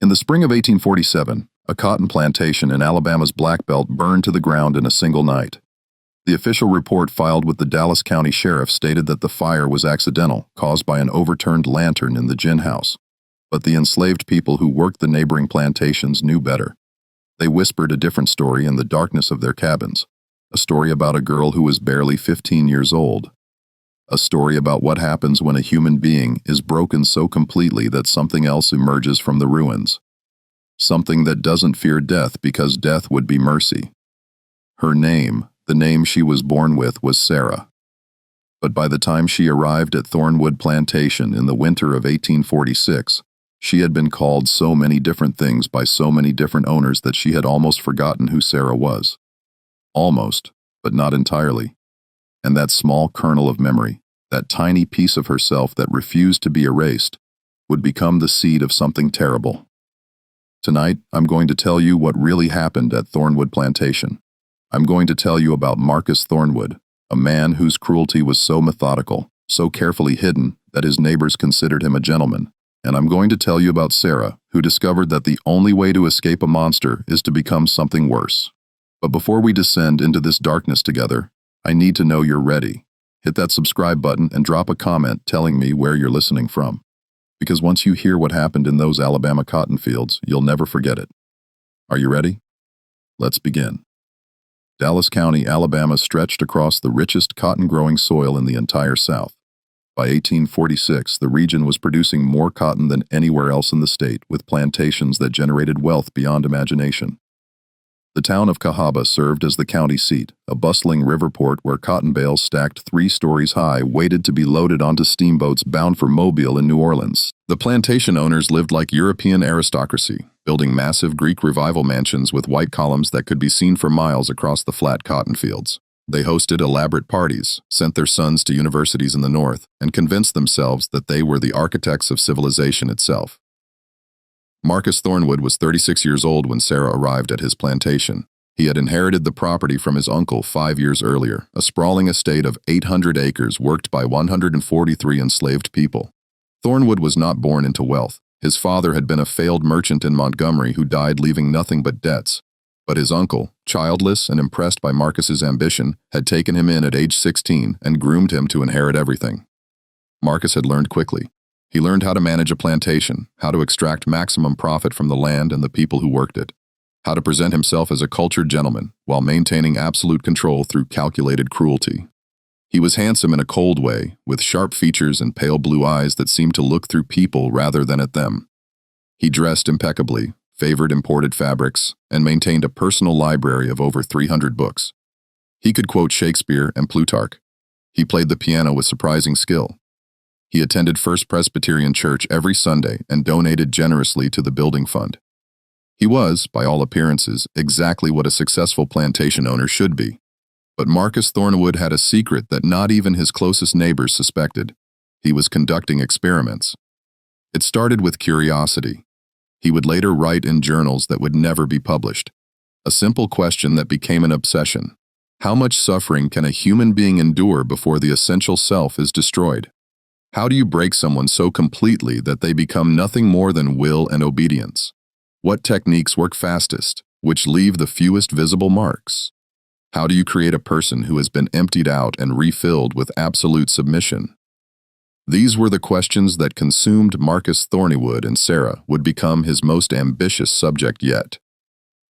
In the spring of 1847, a cotton plantation in Alabama's Black Belt burned to the ground in a single night. The official report filed with the Dallas County Sheriff stated that the fire was accidental, caused by an overturned lantern in the gin house. But the enslaved people who worked the neighboring plantations knew better. They whispered a different story in the darkness of their cabins, a story about a girl who was barely 15 years old. A story about what happens when a human being is broken so completely that something else emerges from the ruins. Something that doesn't fear death because death would be mercy. Her name, the name she was born with, was Sarah. But by the time she arrived at Thornwood Plantation in the winter of 1846, she had been called so many different things by so many different owners that she had almost forgotten who Sarah was. Almost, but not entirely. And that small kernel of memory, that tiny piece of herself that refused to be erased, would become the seed of something terrible. Tonight, I'm going to tell you what really happened at Thornwood Plantation. I'm going to tell you about Marcus Thornwood, a man whose cruelty was so methodical, so carefully hidden that his neighbors considered him a gentleman. And I'm going to tell you about Sarah, who discovered that the only way to escape a monster is to become something worse. But before we descend into this darkness together, I need to know you're ready. Hit that subscribe button and drop a comment telling me where you're listening from. Because once you hear what happened in those Alabama cotton fields, you'll never forget it. Are you ready? Let's begin. Dallas County, Alabama stretched across the richest cotton-growing soil in the entire South. By 1846, the region was producing more cotton than anywhere else in the state, with plantations that generated wealth beyond imagination. The town of Cahaba served as the county seat, a bustling river port where cotton bales stacked 3 stories high waited to be loaded onto steamboats bound for Mobile and New Orleans. The plantation owners lived like European aristocracy, building massive Greek Revival mansions with white columns that could be seen for miles across the flat cotton fields. They hosted elaborate parties, sent their sons to universities in the North, and convinced themselves that they were the architects of civilization itself. Marcus Thornwood was 36 years old when Sarah arrived at his plantation. He had inherited the property from his uncle 5 years earlier, a sprawling estate of 800 acres worked by 143 enslaved people. Thornwood was not born into wealth. His father had been a failed merchant in Montgomery who died leaving nothing but debts. But his uncle, childless and impressed by Marcus's ambition, had taken him in at age 16 and groomed him to inherit everything. Marcus had learned quickly. He learned how to manage a plantation, how to extract maximum profit from the land and the people who worked it, how to present himself as a cultured gentleman while maintaining absolute control through calculated cruelty. He was handsome in a cold way, with sharp features and pale blue eyes that seemed to look through people rather than at them. He dressed impeccably, favored imported fabrics, and maintained a personal library of over 300 books. He could quote Shakespeare and Plutarch. He played the piano with surprising skill. He attended First Presbyterian Church every Sunday and donated generously to the building fund. He was, by all appearances, exactly what a successful plantation owner should be. But Marcus Thornwood had a secret that not even his closest neighbors suspected. He was conducting experiments. It started with curiosity. He would later write in journals that would never be published. A simple question that became an obsession. How much suffering can a human being endure before the essential self is destroyed? How do you break someone so completely that they become nothing more than will and obedience? What techniques work fastest, which leave the fewest visible marks? How do you create a person who has been emptied out and refilled with absolute submission? These were the questions that consumed Marcus Thornwood, and Sarah would become his most ambitious subject yet.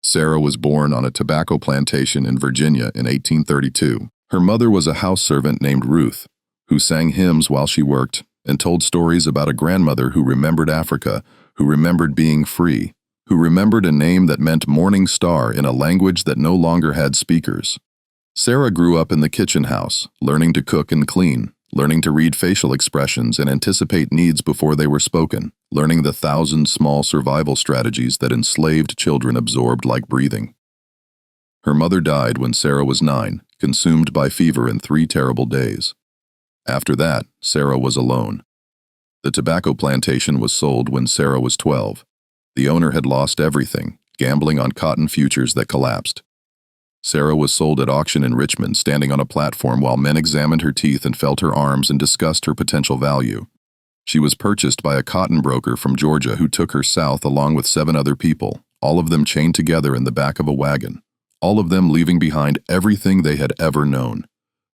Sarah was born on a tobacco plantation in Virginia in 1832. Her mother was a house servant named Ruth, who sang hymns while she worked and told stories about a grandmother who remembered Africa, who remembered being free, who remembered a name that meant morning star in a language that no longer had speakers. Sarah grew up in the kitchen house, learning to cook and clean, learning to read facial expressions and anticipate needs before they were spoken, learning the 1,000 small survival strategies that enslaved children absorbed like breathing. Her mother died when Sarah was 9, consumed by fever in 3 terrible days. After that, Sarah was alone. The tobacco plantation was sold when Sarah was 12. The owner had lost everything, gambling on cotton futures that collapsed. Sarah was sold at auction in Richmond, standing on a platform while men examined her teeth and felt her arms and discussed her potential value. She was purchased by a cotton broker from Georgia who took her south along with 7 other people, all of them chained together in the back of a wagon, all of them leaving behind everything they had ever known.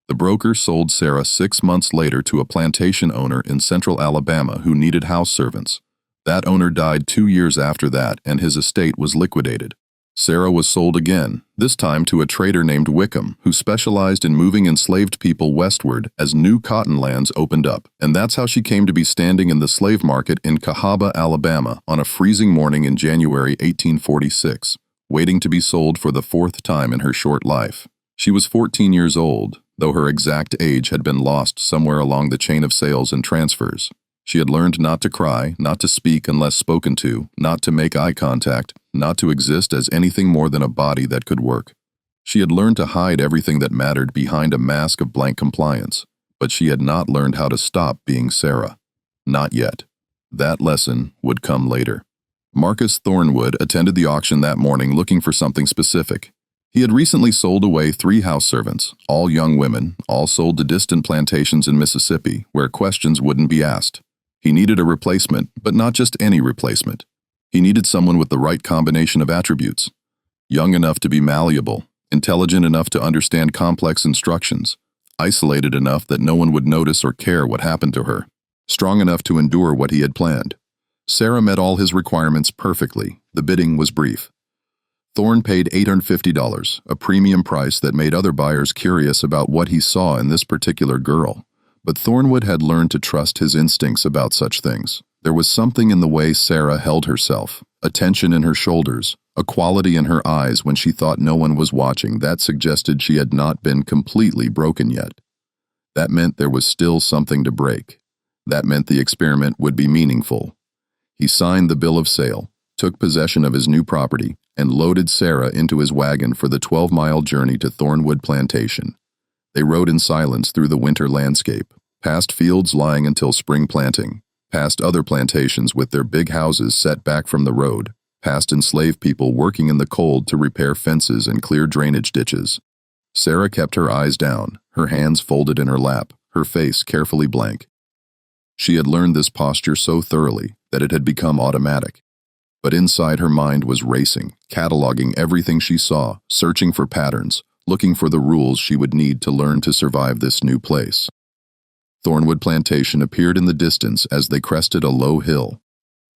The broker sold Sarah 6 months later to a plantation owner in central Alabama who needed house servants. That owner died 2 years after that, and his estate was liquidated. Sarah was sold again, this time to a trader named Wickham, who specialized in moving enslaved people westward as new cotton lands opened up. And that's how she came to be standing in the slave market in Cahaba, Alabama, on a freezing morning in January 1846, waiting to be sold for the 4th time in her short life. She was 14 years old, though her exact age had been lost somewhere along the chain of sales and transfers. She had learned not to cry, not to speak unless spoken to, not to make eye contact, not to exist as anything more than a body that could work. She had learned to hide everything that mattered behind a mask of blank compliance, but she had not learned how to stop being Sarah. Not yet. That lesson would come later. Marcus Thornwood attended the auction that morning looking for something specific. He had recently sold away 3 house servants, all young women, all sold to distant plantations in Mississippi, where questions wouldn't be asked. He needed a replacement, but not just any replacement. He needed someone with the right combination of attributes. Young enough to be malleable, intelligent enough to understand complex instructions, isolated enough that no one would notice or care what happened to her, strong enough to endure what he had planned. Sarah met all his requirements perfectly. The bidding was brief. Thorne paid $850, a premium price that made other buyers curious about what he saw in this particular girl. But Thornwood had learned to trust his instincts about such things. There was something in the way Sarah held herself, a tension in her shoulders, a quality in her eyes when she thought no one was watching that suggested she had not been completely broken yet. That meant there was still something to break. That meant the experiment would be meaningful. He signed the bill of sale, took possession of his new property, and loaded Sarah into his wagon for the 12-mile journey to Thornwood Plantation. They rode in silence through the winter landscape, past fields lying until spring planting, past other plantations with their big houses set back from the road, past enslaved people working in the cold to repair fences and clear drainage ditches. Sarah kept her eyes down, her hands folded in her lap, her face carefully blank. She had learned this posture so thoroughly that it had become automatic. But inside her mind was racing, cataloging everything she saw, searching for patterns, looking for the rules she would need to learn to survive this new place. Thornwood Plantation appeared in the distance as they crested a low hill.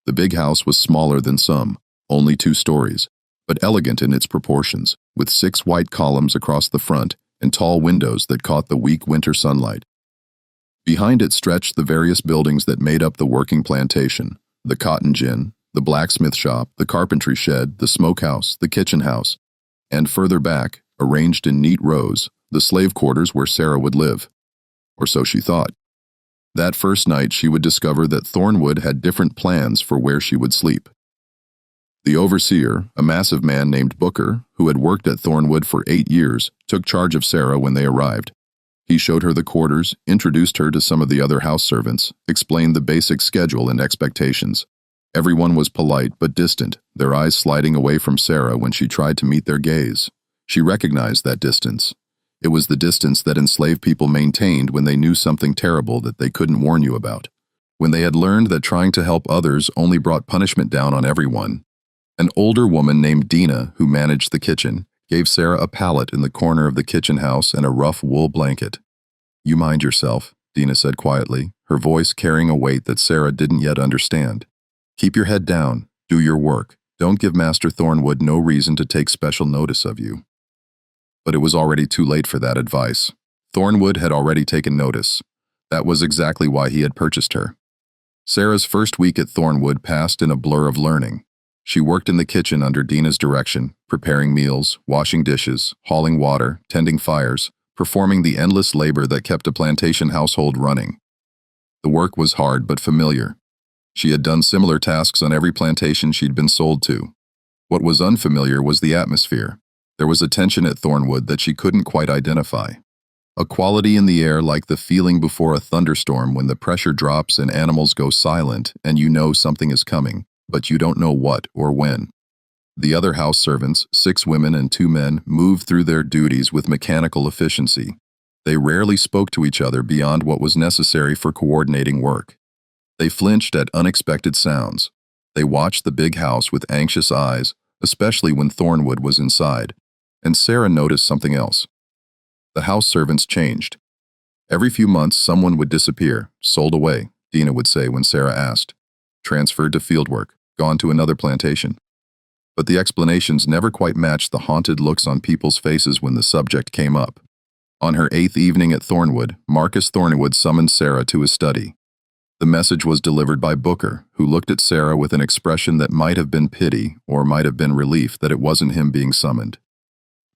The big house was smaller than some, only 2 stories, but elegant in its proportions, with 6 white columns across the front and tall windows that caught the weak winter sunlight. Behind it stretched the various buildings that made up the working plantation: the cotton gin, the blacksmith shop, the carpentry shed, the smokehouse, the kitchen house, and further back, arranged in neat rows, the slave quarters where Sarah would live. Or so she thought. That first night she would discover that Thornwood had different plans for where she would sleep. The overseer, a massive man named Booker, who had worked at Thornwood for 8 years, took charge of Sarah when they arrived. He showed her the quarters, introduced her to some of the other house servants, explained the basic schedule and expectations. Everyone was polite but distant, their eyes sliding away from Sarah when she tried to meet their gaze. She recognized that distance. It was the distance that enslaved people maintained when they knew something terrible that they couldn't warn you about. When they had learned that trying to help others only brought punishment down on everyone. An older woman named Dina, who managed the kitchen, gave Sarah a pallet in the corner of the kitchen house and a rough wool blanket. "You mind yourself," Dina said quietly, her voice carrying a weight that Sarah didn't yet understand. "Keep your head down. Do your work. Don't give Master Thornwood no reason to take special notice of you." But it was already too late for that advice. Thornwood had already taken notice. That was exactly why he had purchased her. Sarah's first week at Thornwood passed in a blur of learning. She worked in the kitchen under Dina's direction, preparing meals, washing dishes, hauling water, tending fires, performing the endless labor that kept a plantation household running. The work was hard but familiar. She had done similar tasks on every plantation she'd been sold to. What was unfamiliar was the atmosphere. There was a tension at Thornwood that she couldn't quite identify. A quality in the air like the feeling before a thunderstorm when the pressure drops and animals go silent and you know something is coming, but you don't know what or when. The other house servants, 6 women and 2 men, moved through their duties with mechanical efficiency. They rarely spoke to each other beyond what was necessary for coordinating work. They flinched at unexpected sounds. They watched the big house with anxious eyes, especially when Thornwood was inside. And Sarah noticed something else. The house servants changed. Every few months, someone would disappear, sold away, Dina would say when Sarah asked. Transferred to fieldwork, gone to another plantation. But the explanations never quite matched the haunted looks on people's faces when the subject came up. On her 8th evening at Thornwood, Marcus Thornwood summoned Sarah to his study. The message was delivered by Booker, who looked at Sarah with an expression that might have been pity or might have been relief that it wasn't him being summoned.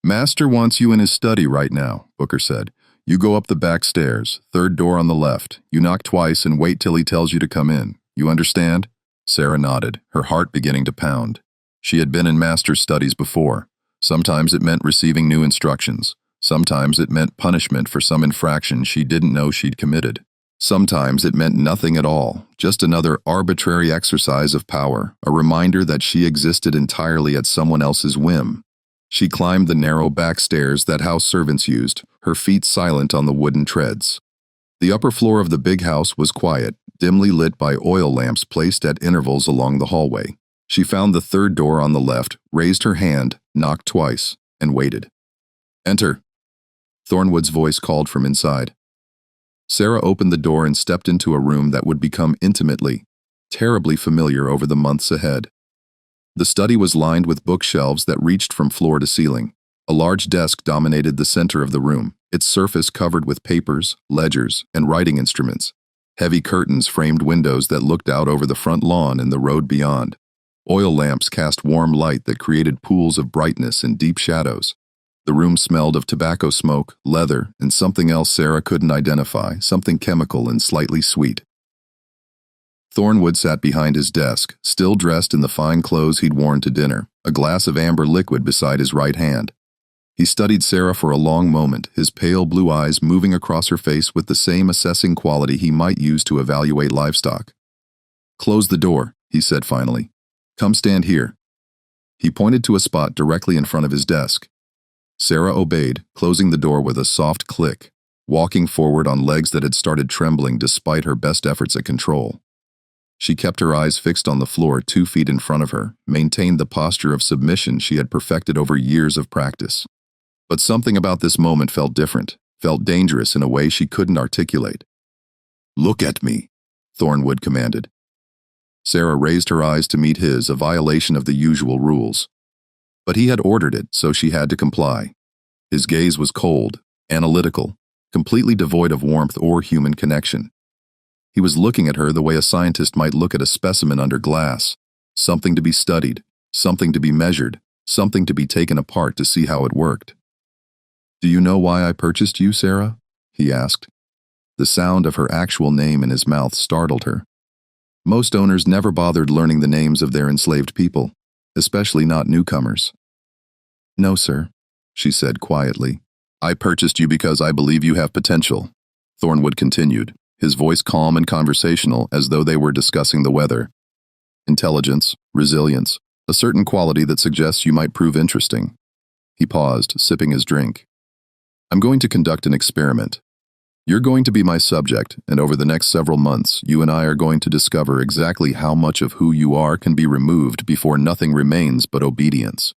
"Master wants you in his study right now," Booker said. "You go up the back stairs, 3rd door on the left. You knock twice and wait till he tells you to come in. You understand?" Sarah nodded, her heart beginning to pound. She had been in Master's studies before. Sometimes it meant receiving new instructions. Sometimes it meant punishment for some infraction she didn't know she'd committed. Sometimes it meant nothing at all, just another arbitrary exercise of power, a reminder that she existed entirely at someone else's whim. She climbed the narrow back stairs that house servants used, her feet silent on the wooden treads. The upper floor of the big house was quiet, dimly lit by oil lamps placed at intervals along the hallway. She found the 3rd door on the left, raised her hand, knocked twice, and waited. "Enter," Thornwood's voice called from inside. Sarah opened the door and stepped into a room that would become intimately, terribly familiar over the months ahead. The study was lined with bookshelves that reached from floor to ceiling. A large desk dominated the center of the room, its surface covered with papers, ledgers, and writing instruments. Heavy curtains framed windows that looked out over the front lawn and the road beyond. Oil lamps cast warm light that created pools of brightness and deep shadows. The room smelled of tobacco smoke, leather, and something else Sarah couldn't identify, something chemical and slightly sweet. Thornwood sat behind his desk, still dressed in the fine clothes he'd worn to dinner, a glass of amber liquid beside his right hand. He studied Sarah for a long moment, his pale blue eyes moving across her face with the same assessing quality he might use to evaluate livestock. "Close the door," he said finally. "Come stand here." He pointed to a spot directly in front of his desk. Sarah obeyed, closing the door with a soft click, walking forward on legs that had started trembling despite her best efforts at control. She kept her eyes fixed on the floor 2 feet in front of her, maintained the posture of submission she had perfected over years of practice. But something about this moment felt different, felt dangerous in a way she couldn't articulate. "Look at me," Thornwood commanded. Sarah raised her eyes to meet his, a violation of the usual rules. But he had ordered it, so she had to comply. His gaze was cold, analytical, completely devoid of warmth or human connection. He was looking at her the way a scientist might look at a specimen under glass, something to be studied, something to be measured, something to be taken apart to see how it worked. "Do you know why I purchased you, Sarah?" he asked. The sound of her actual name in his mouth startled her. Most owners never bothered learning the names of their enslaved people, especially not newcomers. "No, sir," she said quietly. "I purchased you because I believe you have potential," Thornwood continued, his voice calm and conversational as though they were discussing the weather. "Intelligence, resilience, a certain quality that suggests you might prove interesting." He paused, sipping his drink. "I'm going to conduct an experiment. You're going to be my subject, and over the next several months, you and I are going to discover exactly how much of who you are can be removed before nothing remains but obedience."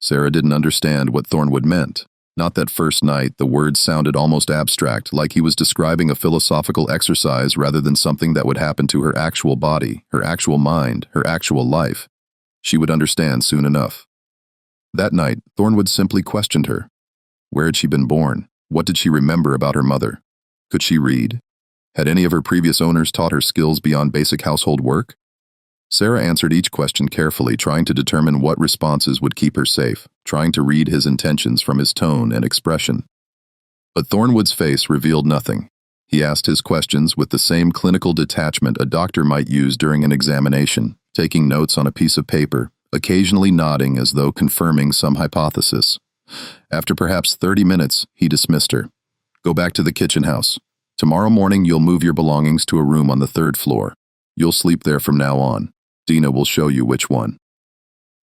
Sarah didn't understand what Thornwood meant. Not that first night, the words sounded almost abstract, like he was describing a philosophical exercise rather than something that would happen to her actual body, her actual mind, her actual life. She would understand soon enough. That night, Thornwood simply questioned her. Where had she been born? What did she remember about her mother? Could she read? Had any of her previous owners taught her skills beyond basic household work? Sarah answered each question carefully, trying to determine what responses would keep her safe, trying to read his intentions from his tone and expression. But Thornwood's face revealed nothing. He asked his questions with the same clinical detachment a doctor might use during an examination, taking notes on a piece of paper, occasionally nodding as though confirming some hypothesis. After perhaps 30 minutes, he dismissed her. "Go back to the kitchen house. Tomorrow morning you'll move your belongings to a room on the 3rd floor. You'll sleep there from now on. Dina will show you which one."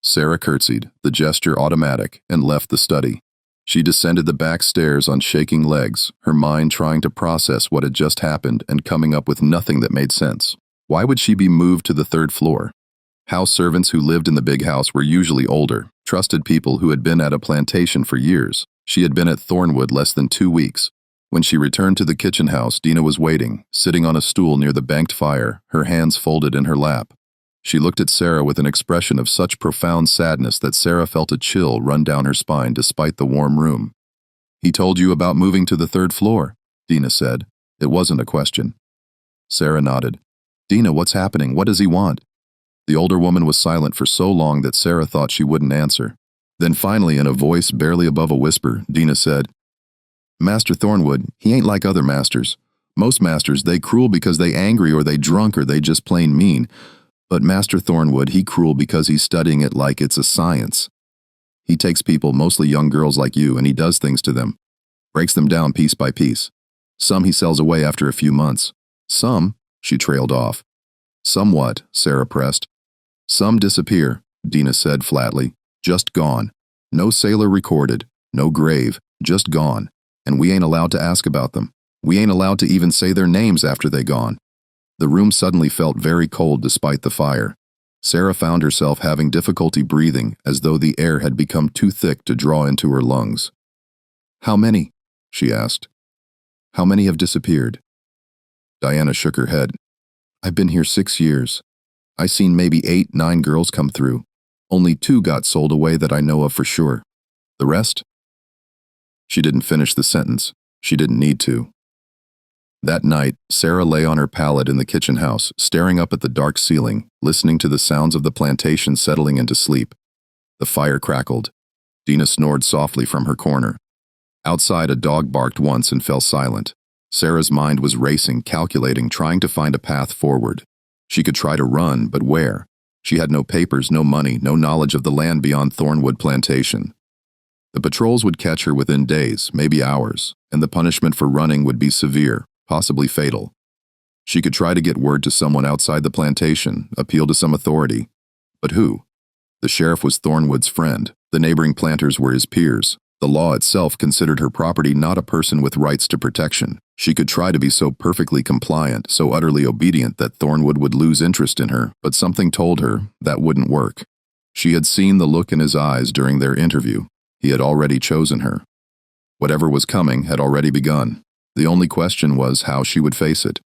Sarah curtsied, the gesture automatic, and left the study. She descended the back stairs on shaking legs, her mind trying to process what had just happened and coming up with nothing that made sense. Why would she be moved to the third floor? House servants who lived in the big house were usually older, trusted people who had been at a plantation for years. She had been at Thornwood less than 2 weeks. When she returned to the kitchen house, Dina was waiting, sitting on a stool near the banked fire, her hands folded in her lap. She looked at Sarah with an expression of such profound sadness that Sarah felt a chill run down her spine despite the warm room. "He told you about moving to the third floor," Dina said. It wasn't a question. Sarah nodded. "Dina, what's happening? What does he want?" The older woman was silent for so long that Sarah thought she wouldn't answer. Then finally, in a voice barely above a whisper, Dina said, "Master Thornwood, he ain't like other masters. Most masters, they cruel because they angry or they drunk or they just plain mean. But Master Thornwood, he cruel because he's studying it like it's a science. He takes people, mostly young girls like you, and he does things to them. Breaks them down piece by piece. Some he sells away after a few months. Some," she trailed off. "Some what?" Sarah pressed. "Some disappear," Dina said flatly. "Just gone. No sailor recorded, no grave, just gone. And we ain't allowed to ask about them. We ain't allowed to even say their names after they gone." The room suddenly felt very cold despite the fire. Sarah found herself having difficulty breathing, as though the air had become too thick to draw into her lungs. "How many?" she asked. "How many have disappeared?" Diana shook her head. "I've been here 6 years. I seen maybe 8, 9 girls come through. Only 2 got sold away that I know of for sure. The rest?" She didn't finish the sentence. She didn't need to. That night, Sarah lay on her pallet in the kitchen house, staring up at the dark ceiling, listening to the sounds of the plantation settling into sleep. The fire crackled. Dina snored softly from her corner. Outside, a dog barked once and fell silent. Sarah's mind was racing, calculating, trying to find a path forward. She could try to run, but where? She had no papers, no money, no knowledge of the land beyond Thornwood Plantation. The patrols would catch her within days, maybe hours, and the punishment for running would be severe, possibly fatal. She could try to get word to someone outside the plantation, appeal to some authority. But who? The sheriff was Thornwood's friend. The neighboring planters were his peers. The law itself considered her property not a person with rights to protection. She could try to be so perfectly compliant, so utterly obedient that Thornwood would lose interest in her, but something told her that wouldn't work. She had seen the look in his eyes during their interview. He had already chosen her. Whatever was coming had already begun. The only question was how she would face it.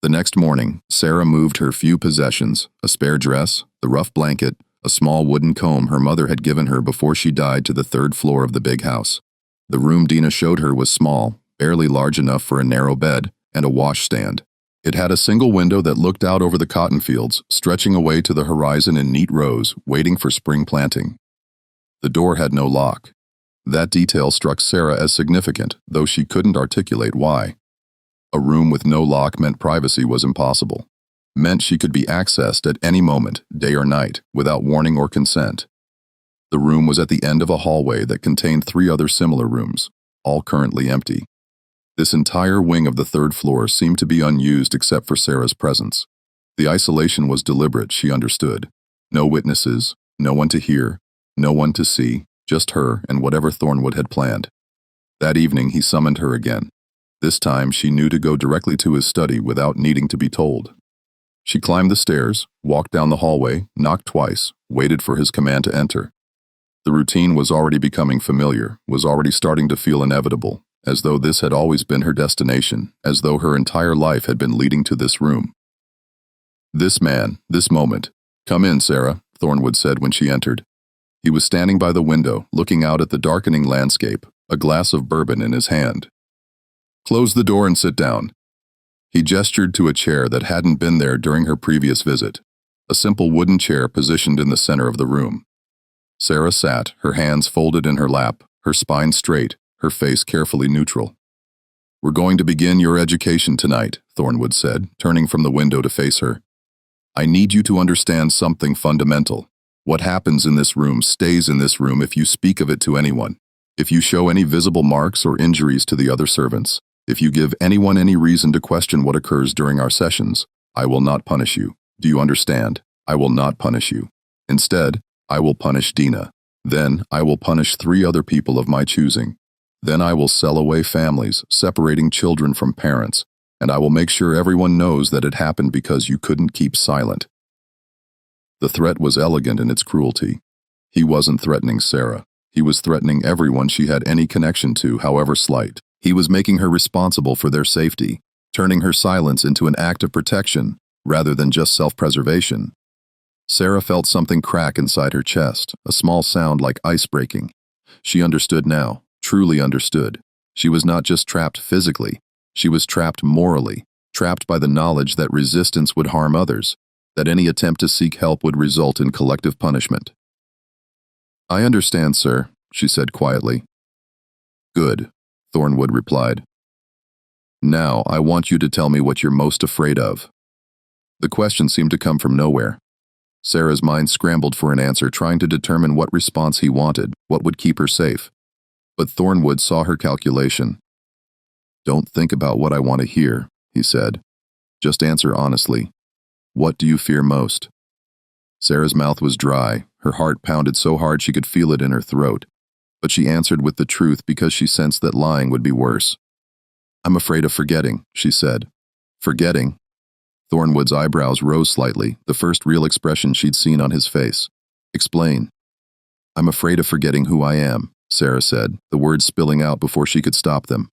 The next morning, Sarah moved her few possessions, a spare dress, the rough blanket, a small wooden comb her mother had given her before she died, to the third floor of the big house. The room Dina showed her was small, barely large enough for a narrow bed, and a washstand. It had a single window that looked out over the cotton fields, stretching away to the horizon in neat rows, waiting for spring planting. The door had no lock. That detail struck Sarah as significant, though she couldn't articulate why. A room with no lock meant privacy was impossible. Meant she could be accessed at any moment, day or night, without warning or consent. The room was at the end of a hallway that contained 3 other similar rooms, all currently empty. This entire wing of the third floor seemed to be unused except for Sarah's presence. The isolation was deliberate, she understood. No witnesses, no one to hear, no one to see, just her and whatever Thornwood had planned. That evening he summoned her again. This time she knew to go directly to his study without needing to be told. She climbed the stairs, walked down the hallway, knocked twice, waited for his command to enter. The routine was already becoming familiar, was already starting to feel inevitable, as though this had always been her destination, as though her entire life had been leading to this room. This man, this moment. "Come in, Sarah," Thornwood said when she entered. He was standing by the window, looking out at the darkening landscape, a glass of bourbon in his hand. "Close the door and sit down." He gestured to a chair that hadn't been there during her previous visit, a simple wooden chair positioned in the center of the room. Sarah sat, her hands folded in her lap, her spine straight, her face carefully neutral. "We're going to begin your education tonight," Thornwood said, turning from the window to face her. "I need you to understand something fundamental. What happens in this room stays in this room if you speak of it to anyone. If you show any visible marks or injuries to the other servants, if you give anyone any reason to question what occurs during our sessions, I will not punish you. Do you understand? I will not punish you. Instead, I will punish Dina. Then I will punish 3 other people of my choosing. Then I will sell away families, separating children from parents, and I will make sure everyone knows that it happened because you couldn't keep silent." The threat was elegant in its cruelty. He wasn't threatening Sarah. He was threatening everyone she had any connection to, however slight. He was making her responsible for their safety, turning her silence into an act of protection rather than just self-preservation. Sarah felt something crack inside her chest, a small sound like ice breaking. She understood now, truly understood. She was not just trapped physically, she was trapped morally, trapped by the knowledge that resistance would harm others, that any attempt to seek help would result in collective punishment. "I understand, sir," she said quietly. "Good," Thornwood replied. "Now I want you to tell me what you're most afraid of." The question seemed to come from nowhere. Sarah's mind scrambled for an answer, trying to determine what response he wanted, what would keep her safe. But Thornwood saw her calculation. "Don't think about what I want to hear," he said. "Just answer honestly. What do you fear most?" Sarah's mouth was dry, her heart pounded so hard she could feel it in her throat. But she answered with the truth because she sensed that lying would be worse. "I'm afraid of forgetting," she said. "Forgetting?" Thornwood's eyebrows rose slightly, the first real expression she'd seen on his face. "Explain." "I'm afraid of forgetting who I am," Sarah said, the words spilling out before she could stop them.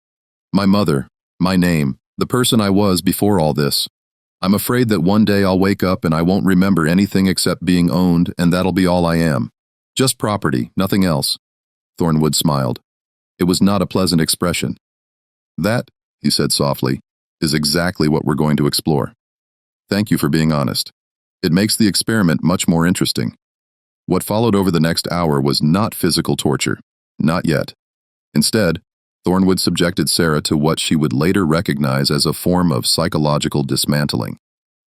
"My mother, my name, the person I was before all this. I'm afraid that one day I'll wake up and I won't remember anything except being owned, and that'll be all I am. Just property, nothing else." Thornwood smiled. It was not a pleasant expression. "That," he said softly, "is exactly what we're going to explore. Thank you for being honest. It makes the experiment much more interesting." What followed over the next hour was not physical torture. Not yet. Instead, Thornwood subjected Sarah to what she would later recognize as a form of psychological dismantling.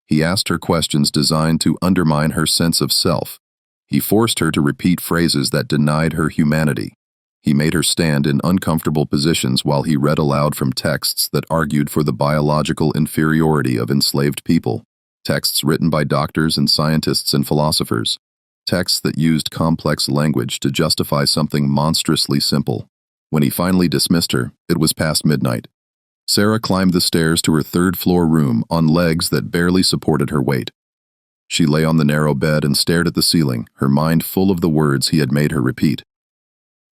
He asked her questions designed to undermine her sense of self. He forced her to repeat phrases that denied her humanity. He made her stand in uncomfortable positions while he read aloud from texts that argued for the biological inferiority of enslaved people. Texts written by doctors and scientists and philosophers. Texts that used complex language to justify something monstrously simple. When he finally dismissed her, it was past midnight. Sarah climbed the stairs to her third-floor room on legs that barely supported her weight. She lay on the narrow bed and stared at the ceiling, her mind full of the words he had made her repeat.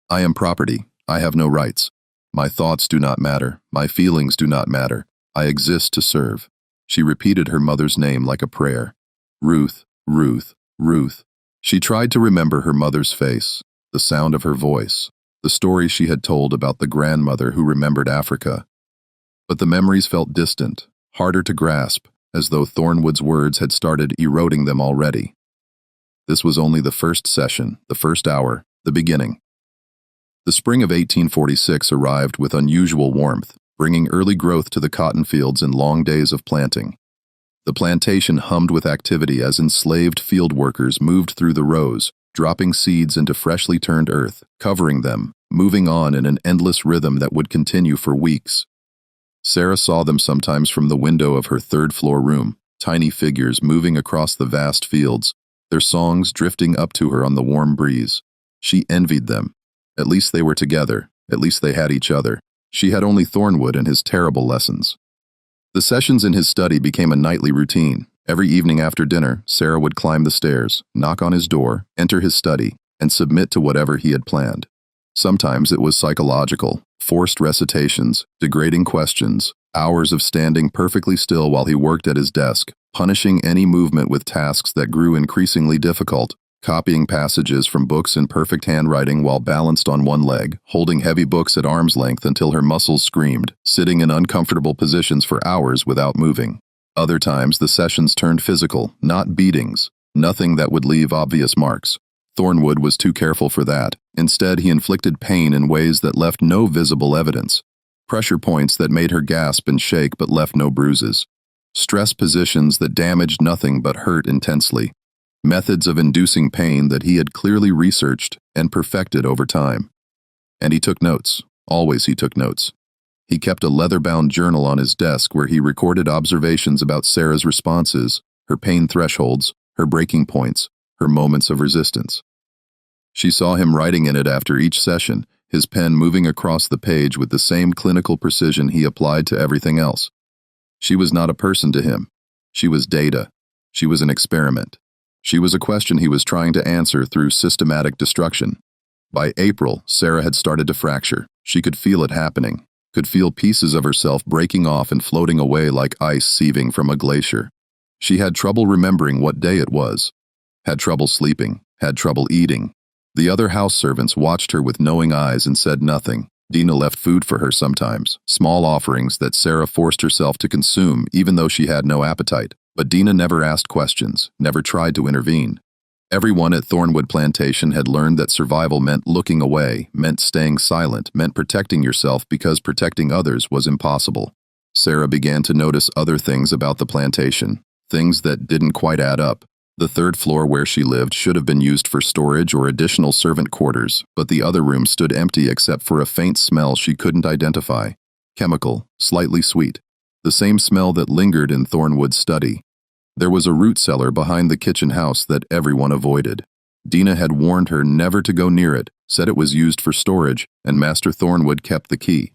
"I am property. I have no rights. My thoughts do not matter. My feelings do not matter. I exist to serve." She repeated her mother's name like a prayer. Ruth, Ruth, Ruth. She tried to remember her mother's face, the sound of her voice, the story she had told about the grandmother who remembered Africa. But the memories felt distant, harder to grasp, as though Thornwood's words had started eroding them already. This was only the first session, the first hour, the beginning. The spring of 1846 arrived with unusual warmth, bringing early growth to the cotton fields and long days of planting. The plantation hummed with activity as enslaved field workers moved through the rows, dropping seeds into freshly turned earth, covering them, moving on in an endless rhythm that would continue for weeks. Sarah saw them sometimes from the window of her third-floor room, tiny figures moving across the vast fields, their songs drifting up to her on the warm breeze. She envied them. At least they were together, at least they had each other. She had only Thornwood and his terrible lessons. The sessions in his study became a nightly routine. Every evening after dinner, Sarah would climb the stairs, knock on his door, enter his study, and submit to whatever he had planned. Sometimes it was psychological, forced recitations, degrading questions, hours of standing perfectly still while he worked at his desk, punishing any movement with tasks that grew increasingly difficult, copying passages from books in perfect handwriting while balanced on one leg, holding heavy books at arm's length until her muscles screamed, sitting in uncomfortable positions for hours without moving. Other times the sessions turned physical, not beatings, nothing that would leave obvious marks. Thornwood was too careful for that. Instead, he inflicted pain in ways that left no visible evidence. Pressure points that made her gasp and shake but left no bruises. Stress positions that damaged nothing but hurt intensely. Methods of inducing pain that he had clearly researched and perfected over time. And he took notes. Always he took notes. He kept a leather-bound journal on his desk where he recorded observations about Sarah's responses, her pain thresholds, her breaking points, her moments of resistance. She saw him writing in it after each session, his pen moving across the page with the same clinical precision he applied to everything else. She was not a person to him. She was data. She was an experiment. She was a question he was trying to answer through systematic destruction. By April, Sarah had started to fracture. She could feel it happening, could feel pieces of herself breaking off and floating away like ice sieving from a glacier. She had trouble remembering what day it was, had trouble sleeping, had trouble eating. The other house servants watched her with knowing eyes and said nothing. Dina left food for her sometimes, small offerings that Sarah forced herself to consume even though she had no appetite. But Dina never asked questions, never tried to intervene. Everyone at Thornwood Plantation had learned that survival meant looking away, meant staying silent, meant protecting yourself because protecting others was impossible. Sarah began to notice other things about the plantation, things that didn't quite add up. The third floor where she lived should have been used for storage or additional servant quarters, but the other room stood empty except for a faint smell she couldn't identify. Chemical, slightly sweet. The same smell that lingered in Thornwood's study. There was a root cellar behind the kitchen house that everyone avoided. Dina had warned her never to go near it, said it was used for storage, and Master Thornwood kept the key.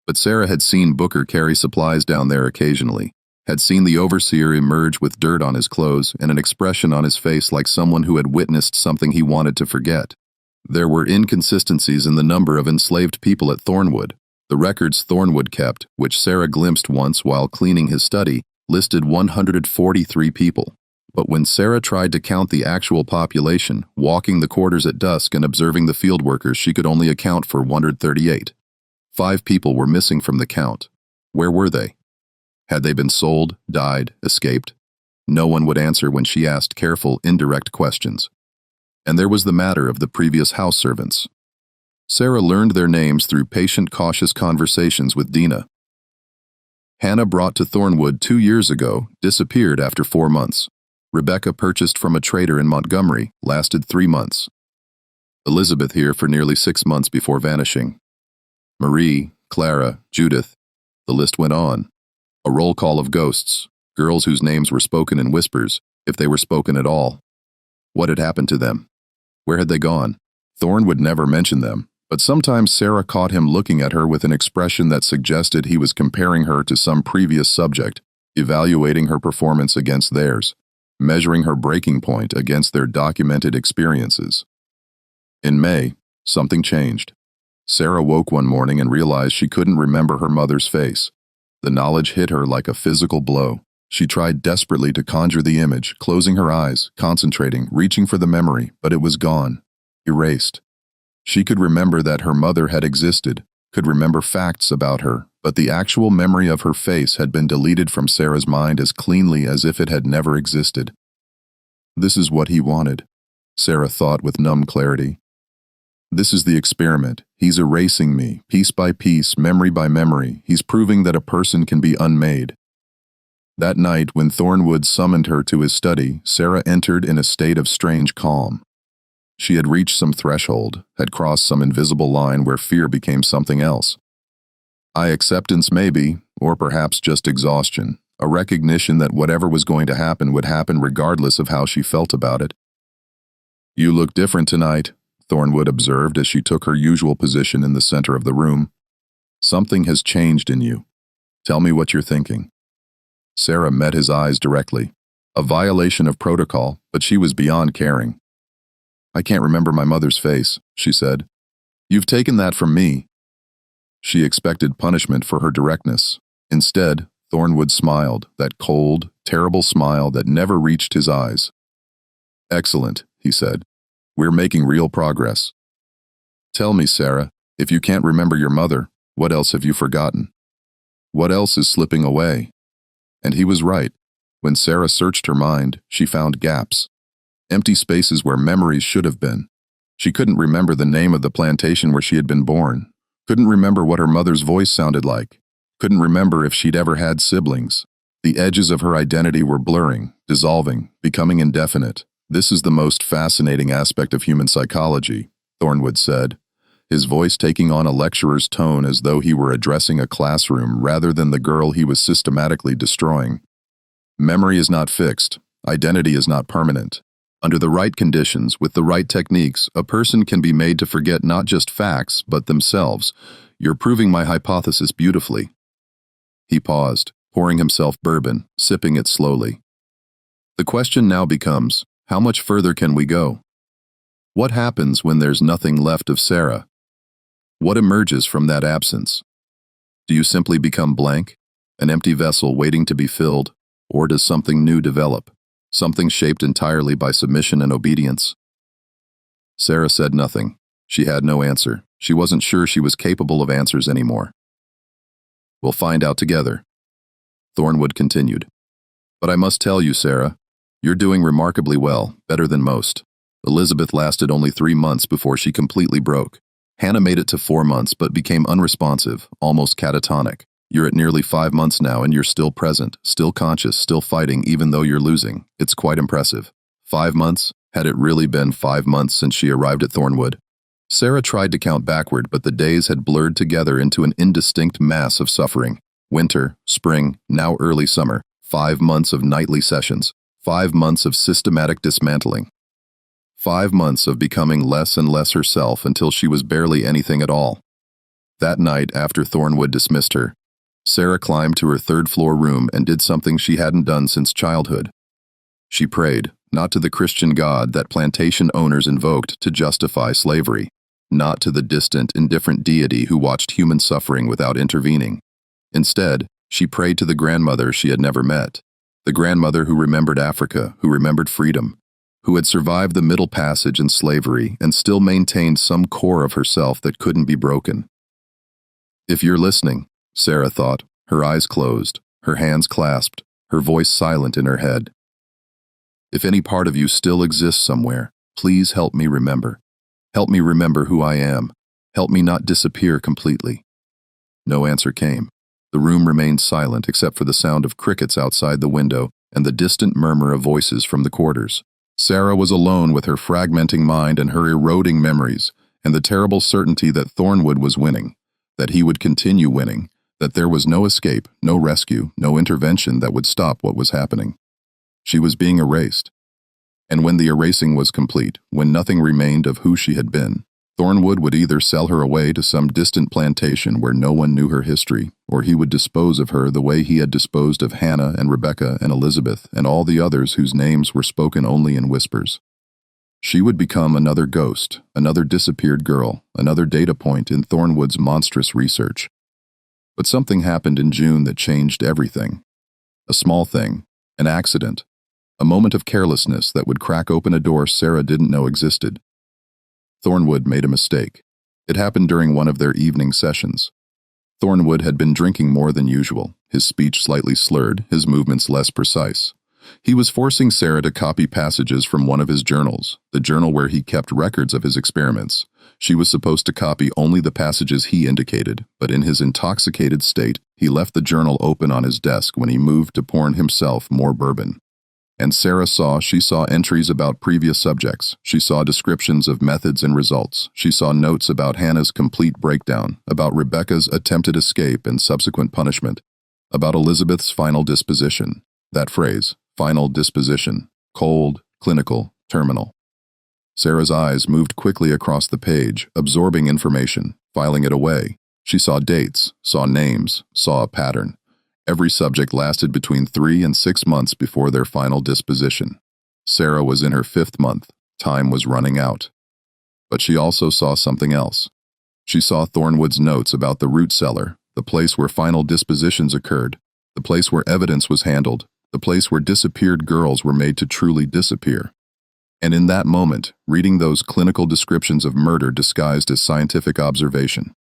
But Sarah had seen Booker carry supplies down there occasionally, had seen the overseer emerge with dirt on his clothes and an expression on his face like someone who had witnessed something he wanted to forget. There were inconsistencies in the number of enslaved people at Thornwood. The records Thornwood kept, which Sarah glimpsed once while cleaning his study, listed 143 people. But when Sarah tried to count the actual population, walking the quarters at dusk and observing the field workers, she could only account for 138. 5 people were missing from the count. Where were they? Had they been sold, died, escaped? No one would answer when she asked careful, indirect questions. And there was the matter of the previous house servants. Sarah learned their names through patient, cautious conversations with Dina. Hannah, brought to Thornwood 2 years ago, disappeared after 4 months. Rebecca, purchased from a trader in Montgomery, lasted 3 months. Elizabeth here for nearly 6 months before vanishing. Marie, Clara, Judith. The list went on. A roll call of ghosts, girls whose names were spoken in whispers, if they were spoken at all. What had happened to them? Where had they gone? Thorne would never mention them, but sometimes Sarah caught him looking at her with an expression that suggested he was comparing her to some previous subject, evaluating her performance against theirs, measuring her breaking point against their documented experiences. In May, something changed. Sarah woke one morning and realized she couldn't remember her mother's face. The knowledge hit her like a physical blow. She tried desperately to conjure the image, closing her eyes, concentrating, reaching for the memory, but it was gone, erased. She could remember that her mother had existed, could remember facts about her, but the actual memory of her face had been deleted from Sarah's mind as cleanly as if it had never existed. This is what he wanted, Sarah thought with numb clarity. This is the experiment. He's erasing me, piece by piece, memory by memory. He's proving that a person can be unmade. That night, when Thornwood summoned her to his study, Sarah entered in a state of strange calm. She had reached some threshold, had crossed some invisible line where fear became something else. Acceptance maybe, or perhaps just exhaustion, a recognition that whatever was going to happen would happen regardless of how she felt about it. "You look different tonight," Thornwood observed as she took her usual position in the center of the room. "Something has changed in you. Tell me what you're thinking." Sarah met his eyes directly. A violation of protocol, but she was beyond caring. "I can't remember my mother's face," she said. "You've taken that from me." She expected punishment for her directness. Instead, Thornwood smiled, that cold, terrible smile that never reached his eyes. "Excellent," he said. "We're making real progress. Tell me, Sarah, if you can't remember your mother, what else have you forgotten? What else is slipping away?" And he was right. When Sarah searched her mind, she found gaps. Empty spaces where memories should have been. She couldn't remember the name of the plantation where she had been born. Couldn't remember what her mother's voice sounded like. Couldn't remember if she'd ever had siblings. The edges of her identity were blurring, dissolving, becoming indefinite. "This is the most fascinating aspect of human psychology," Thornwood said, his voice taking on a lecturer's tone as though he were addressing a classroom rather than the girl he was systematically destroying. "Memory is not fixed. Identity is not permanent. Under the right conditions, with the right techniques, a person can be made to forget not just facts, but themselves. You're proving my hypothesis beautifully. He paused, pouring himself bourbon, sipping it slowly. The question now becomes, how much further can we go? What happens when there's nothing left of Sarah? What emerges from that absence? Do you simply become blank, an empty vessel waiting to be filled, or does something new develop, something shaped entirely by submission and obedience? Sarah said nothing. She had no answer. She wasn't sure she was capable of answers anymore. We'll find out together. Thornwood continued. But I must tell you, Sarah, you're doing remarkably well, better than most. Elizabeth lasted only 3 months before she completely broke. Hannah made it to 4 months but became unresponsive, almost catatonic. You're at nearly 5 months now and you're still present, still conscious, still fighting even though you're losing. It's quite impressive. 5 months? Had it really been 5 months since she arrived at Thornwood? Sarah tried to count backward, but the days had blurred together into an indistinct mass of suffering. Winter, spring, now early summer. 5 months of nightly sessions. 5 months of systematic dismantling. 5 months of becoming less and less herself until she was barely anything at all. That night, after Thornwood dismissed her, Sarah climbed to her third-floor room and did something she hadn't done since childhood. She prayed, not to the Christian God that plantation owners invoked to justify slavery, not to the distant, indifferent deity who watched human suffering without intervening. Instead, she prayed to the grandmother she had never met, the grandmother who remembered Africa, who remembered freedom, who had survived the Middle Passage and slavery and still maintained some core of herself that couldn't be broken. If you're listening, Sarah thought, her eyes closed, her hands clasped, her voice silent in her head. If any part of you still exists somewhere, please help me remember. Help me remember who I am. Help me not disappear completely. No answer came. The room remained silent except for the sound of crickets outside the window and the distant murmur of voices from the quarters. Sarah was alone with her fragmenting mind and her eroding memories, and the terrible certainty that Thornwood was winning, that he would continue winning, that there was no escape, no rescue, no intervention that would stop what was happening. She was being erased. And when the erasing was complete, when nothing remained of who she had been, Thornwood would either sell her away to some distant plantation where no one knew her history, or he would dispose of her the way he had disposed of Hannah and Rebecca and Elizabeth and all the others whose names were spoken only in whispers. She would become another ghost, another disappeared girl, another data point in Thornwood's monstrous research. But something happened in June that changed everything. A small thing, an accident, a moment of carelessness that would crack open a door Sarah didn't know existed. Thornwood made a mistake. It happened during one of their evening sessions. Thornwood had been drinking more than usual, his speech slightly slurred, his movements less precise. He was forcing Sarah to copy passages from one of his journals, the journal where he kept records of his experiments. She was supposed to copy only the passages he indicated, but in his intoxicated state, he left the journal open on his desk when he moved to pour himself more bourbon. And Sarah she saw entries about previous subjects. She saw descriptions of methods and results. She saw notes about Hannah's complete breakdown, about Rebecca's attempted escape and subsequent punishment, about Elizabeth's final disposition. That phrase, final disposition, cold, clinical, terminal. Sarah's eyes moved quickly across the page, absorbing information, filing it away. She saw dates, saw names, saw a pattern. Every subject lasted between 3 and 6 months before their final disposition. Sarah was in her 5th month. Time was running out. But she also saw something else. She saw Thornwood's notes about the root cellar, the place where final dispositions occurred, the place where evidence was handled, the place where disappeared girls were made to truly disappear. And in that moment, reading those clinical descriptions of murder disguised as scientific observation,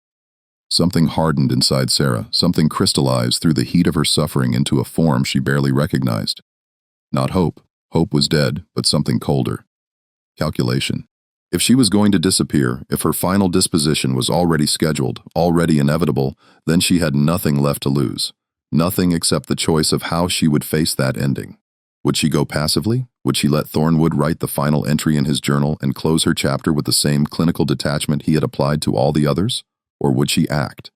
something hardened inside Sarah, something crystallized through the heat of her suffering into a form she barely recognized. Not hope. Hope was dead, but something colder. Calculation. If she was going to disappear, if her final disposition was already scheduled, already inevitable, then she had nothing left to lose. Nothing except the choice of how she would face that ending. Would she go passively? Would she let Thornwood write the final entry in his journal and close her chapter with the same clinical detachment he had applied to all the others? Or would she act?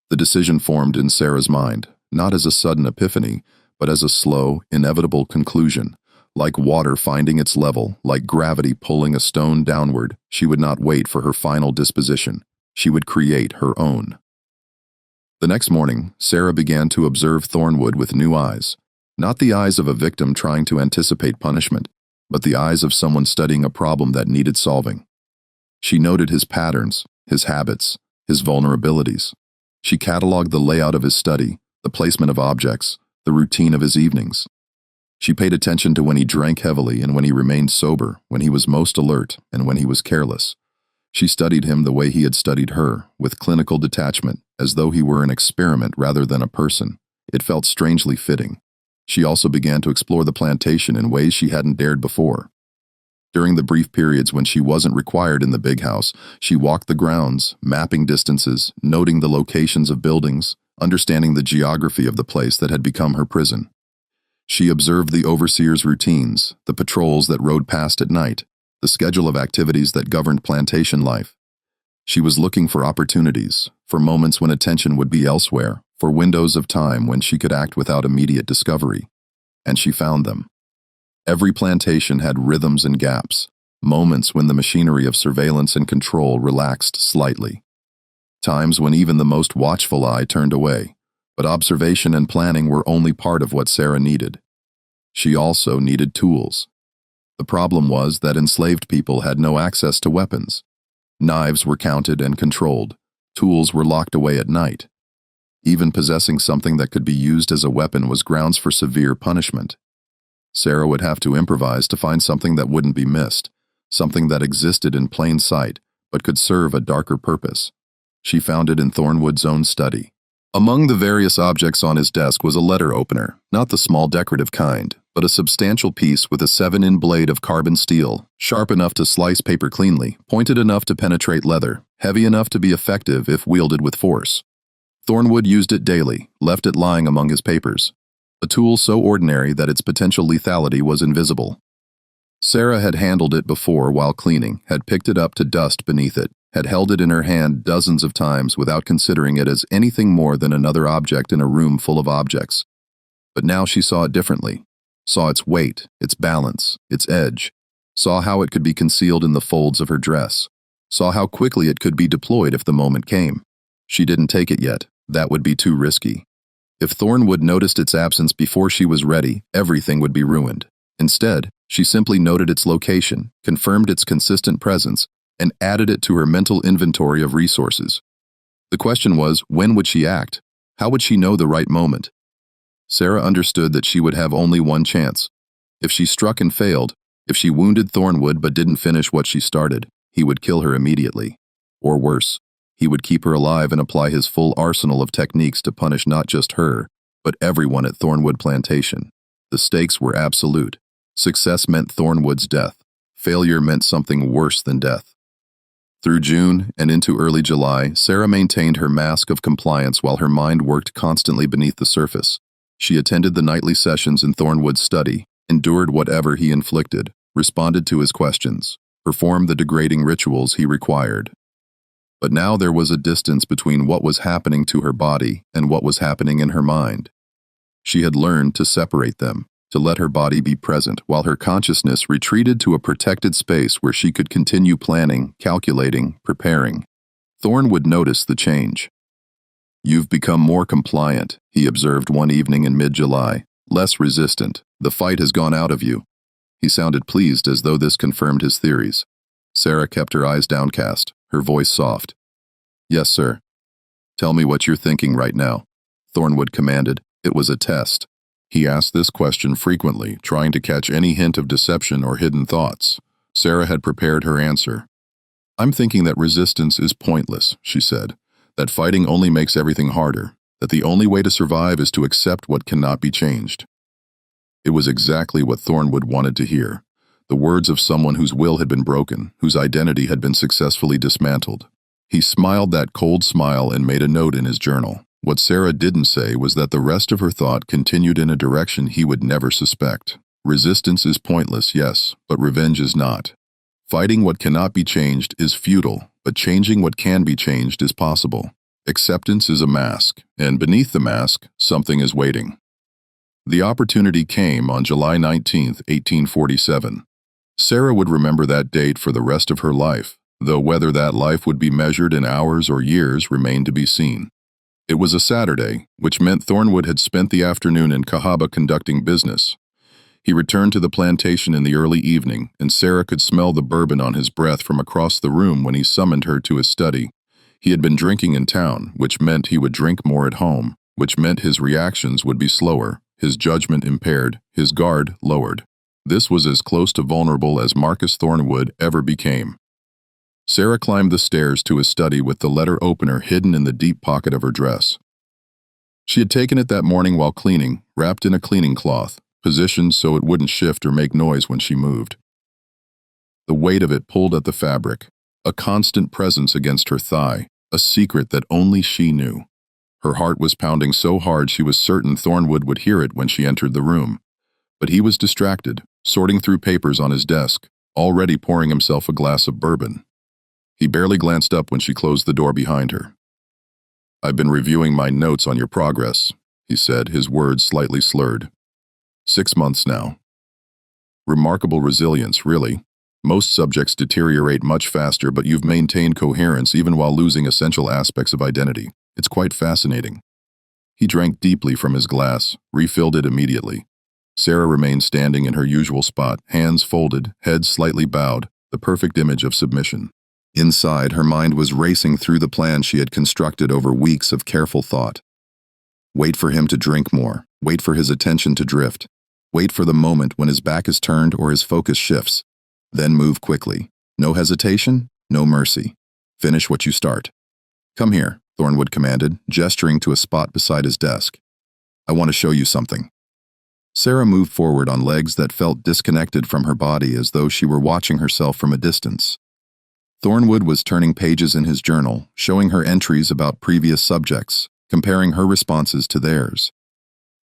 The decision formed in Sarah's mind, not as a sudden epiphany, but as a slow, inevitable conclusion, Like water finding its level, like gravity pulling a stone downward, she would not wait for her final disposition. She would create her own. The next morning, Sarah began to observe Thornwood with new eyes. Not the eyes of a victim trying to anticipate punishment, but the eyes of someone studying a problem that needed solving. She noted his patterns, his habits, his vulnerabilities. She cataloged the layout of his study, the placement of objects, the routine of his evenings. She paid attention to when he drank heavily and when he remained sober, when he was most alert and when he was careless. She studied him the way he had studied her, with clinical detachment, as though he were an experiment rather than a person. It felt strangely fitting. She also began to explore the plantation in ways she hadn't dared before. During the brief periods when she wasn't required in the big house, she walked the grounds, mapping distances, noting the locations of buildings, understanding the geography of the place that had become her prison. She observed the overseer's routines, the patrols that rode past at night, the schedule of activities that governed plantation life. She was looking for opportunities, for moments when attention would be elsewhere, for windows of time when she could act without immediate discovery. And she found them. Every plantation had rhythms and gaps, moments when the machinery of surveillance and control relaxed slightly. Times when even the most watchful eye turned away, but observation and planning were only part of what Sarah needed. She also needed tools. The problem was that enslaved people had no access to weapons. Knives were counted and controlled. Tools were locked away at night. Even possessing something that could be used as a weapon was grounds for severe punishment. Sarah would have to improvise to find something that wouldn't be missed, something that existed in plain sight but could serve a darker purpose. She found it in Thornwood's own study. Among the various objects on his desk was a letter opener, not the small decorative kind, but a substantial piece with a 7-in blade of carbon steel, sharp enough to slice paper cleanly, pointed enough to penetrate leather, heavy enough to be effective if wielded with force. Thornwood used it daily, left it lying among his papers. A tool so ordinary that its potential lethality was invisible. Sarah had handled it before while cleaning, had picked it up to dust beneath it, had held it in her hand dozens of times without considering it as anything more than another object in a room full of objects. But now she saw it differently, saw its weight, its balance, its edge, saw how it could be concealed in the folds of her dress, saw how quickly it could be deployed if the moment came. She didn't take it yet. That would be too risky. If Thornwood noticed its absence before she was ready, everything would be ruined. Instead, she simply noted its location, confirmed its consistent presence, and added it to her mental inventory of resources. The question was, when would she act? How would she know the right moment? Sarah understood that she would have only one chance. If she struck and failed, if she wounded Thornwood but didn't finish what she started, he would kill her immediately. Or worse, he would keep her alive and apply his full arsenal of techniques to punish not just her, but everyone at Thornwood Plantation. The stakes were absolute. Success meant Thornwood's death. Failure meant something worse than death. Through June and into early July, Sarah maintained her mask of compliance while her mind worked constantly beneath the surface. She attended the nightly sessions in Thornwood's study, endured whatever he inflicted, responded to his questions, performed the degrading rituals he required. But now there was a distance between what was happening to her body and what was happening in her mind. She had learned to separate them, to let her body be present while her consciousness retreated to a protected space where she could continue planning, calculating, preparing. Thornwood noticed the change. "You've become more compliant," he observed one evening in mid-July, "less resistant. The fight has gone out of you." He sounded pleased as though this confirmed his theories. Sarah kept her eyes downcast, her voice soft. "Yes, sir." "Tell me what you're thinking right now," Thornwood commanded. It was a test. He asked this question frequently, trying to catch any hint of deception or hidden thoughts. Sarah had prepared her answer. "I'm thinking that resistance is pointless," she said, "that fighting only makes everything harder, that the only way to survive is to accept what cannot be changed." It was exactly what Thornwood wanted to hear. The words of someone whose will had been broken, whose identity had been successfully dismantled. He smiled that cold smile and made a note in his journal. What Sarah didn't say was that the rest of her thought continued in a direction he would never suspect. Resistance is pointless, yes, but revenge is not. Fighting what cannot be changed is futile, but changing what can be changed is possible. Acceptance is a mask, and beneath the mask, something is waiting. The opportunity came on July 19, 1847. Sarah would remember that date for the rest of her life, though whether that life would be measured in hours or years remained to be seen. It was a Saturday, which meant Thornwood had spent the afternoon in Cahaba conducting business. He returned to the plantation in the early evening, and Sarah could smell the bourbon on his breath from across the room when he summoned her to his study. He had been drinking in town, which meant he would drink more at home, which meant his reactions would be slower, his judgment impaired, his guard lowered. This was as close to vulnerable as Marcus Thornwood ever became. Sarah climbed the stairs to his study with the letter opener hidden in the deep pocket of her dress. She had taken it that morning while cleaning, wrapped in a cleaning cloth, positioned so it wouldn't shift or make noise when she moved. The weight of it pulled at the fabric, a constant presence against her thigh, a secret that only she knew. Her heart was pounding so hard she was certain Thornwood would hear it when she entered the room. But he was distracted, sorting through papers on his desk, already pouring himself a glass of bourbon. He barely glanced up when she closed the door behind her. "I've been reviewing my notes on your progress," he said, his words slightly slurred. 6 months now. Remarkable resilience, really. Most subjects deteriorate much faster, but you've maintained coherence even while losing essential aspects of identity. It's quite fascinating. He drank deeply from his glass, refilled it immediately. Sarah remained standing in her usual spot, hands folded, head slightly bowed, the perfect image of submission. Inside, her mind was racing through the plan she had constructed over weeks of careful thought. Wait for him to drink more. Wait for his attention to drift. Wait for the moment when his back is turned or his focus shifts. Then move quickly. No hesitation, no mercy. Finish what you start. "Come here," Thornwood commanded, gesturing to a spot beside his desk. "I want to show you something." Sarah moved forward on legs that felt disconnected from her body as though she were watching herself from a distance. Thornwood was turning pages in his journal, showing her entries about previous subjects, comparing her responses to theirs.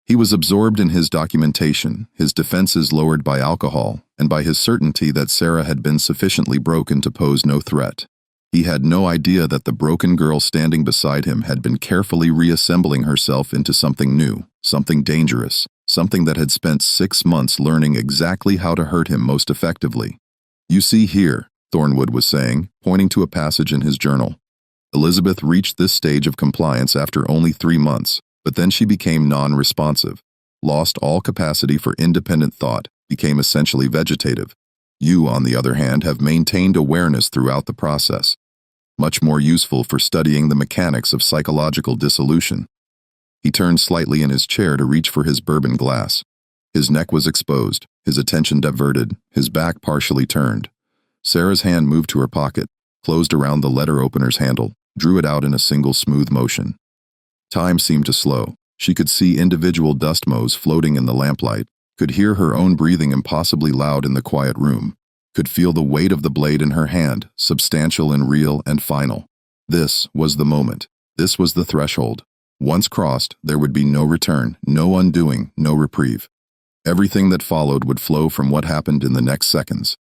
He was absorbed in his documentation, his defenses lowered by alcohol, and by his certainty that Sarah had been sufficiently broken to pose no threat. He had no idea that the broken girl standing beside him had been carefully reassembling herself into something new, something dangerous, something that had spent 6 months learning exactly how to hurt him most effectively. "You see here," Thornwood was saying, pointing to a passage in his journal. "Elizabeth reached this stage of compliance after only 3 months, but then she became non-responsive, lost all capacity for independent thought, became essentially vegetative. You, on the other hand, have maintained awareness throughout the process, much more useful for studying the mechanics of psychological dissolution." He turned slightly in his chair to reach for his bourbon glass. His neck was exposed, his attention diverted, his back partially turned. Sarah's hand moved to her pocket, closed around the letter opener's handle, drew it out in a single smooth motion. Time seemed to slow. She could see individual dust motes floating in the lamplight, could hear her own breathing impossibly loud in the quiet room, could feel the weight of the blade in her hand, substantial and real and final. This was the moment. This was the threshold. Once crossed, there would be no return, no undoing, no reprieve. Everything that followed would flow from what happened in the next seconds.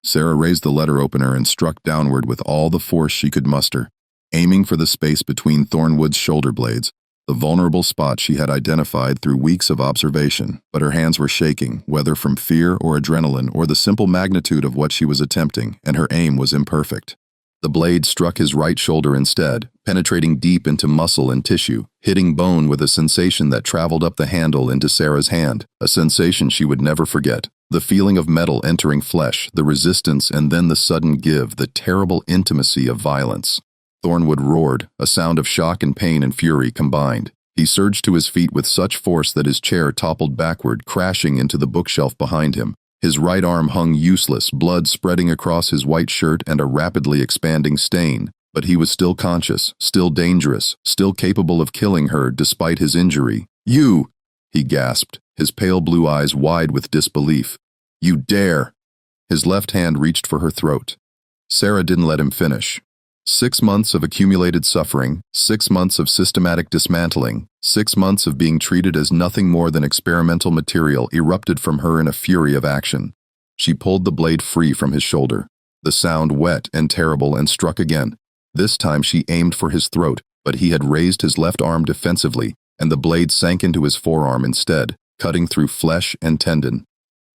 Sarah raised the letter opener and struck downward with all the force she could muster, aiming for the space between Thornwood's shoulder blades, the vulnerable spot she had identified through weeks of observation, but her hands were shaking, whether from fear or adrenaline or the simple magnitude of what she was attempting, and her aim was imperfect. The blade struck his right shoulder instead, penetrating deep into muscle and tissue, hitting bone with a sensation that traveled up the handle into Sarah's hand, a sensation she would never forget. The feeling of metal entering flesh, the resistance, and then the sudden give, the terrible intimacy of violence. Thornwood roared, a sound of shock and pain and fury combined. He surged to his feet with such force that his chair toppled backward, crashing into the bookshelf behind him. His right arm hung useless, blood spreading across his white shirt and a rapidly expanding stain. But he was still conscious, still dangerous, still capable of killing her despite his injury. "You!" he gasped, his pale blue eyes wide with disbelief. "You dare!" His left hand reached for her throat. Sarah didn't let him finish. 6 months of accumulated suffering, 6 months of systematic dismantling, 6 months of being treated as nothing more than experimental material erupted from her in a fury of action. She pulled the blade free from his shoulder. The sound wet and terrible and struck again. This time she aimed for his throat, but he had raised his left arm defensively, and the blade sank into his forearm instead, cutting through flesh and tendon.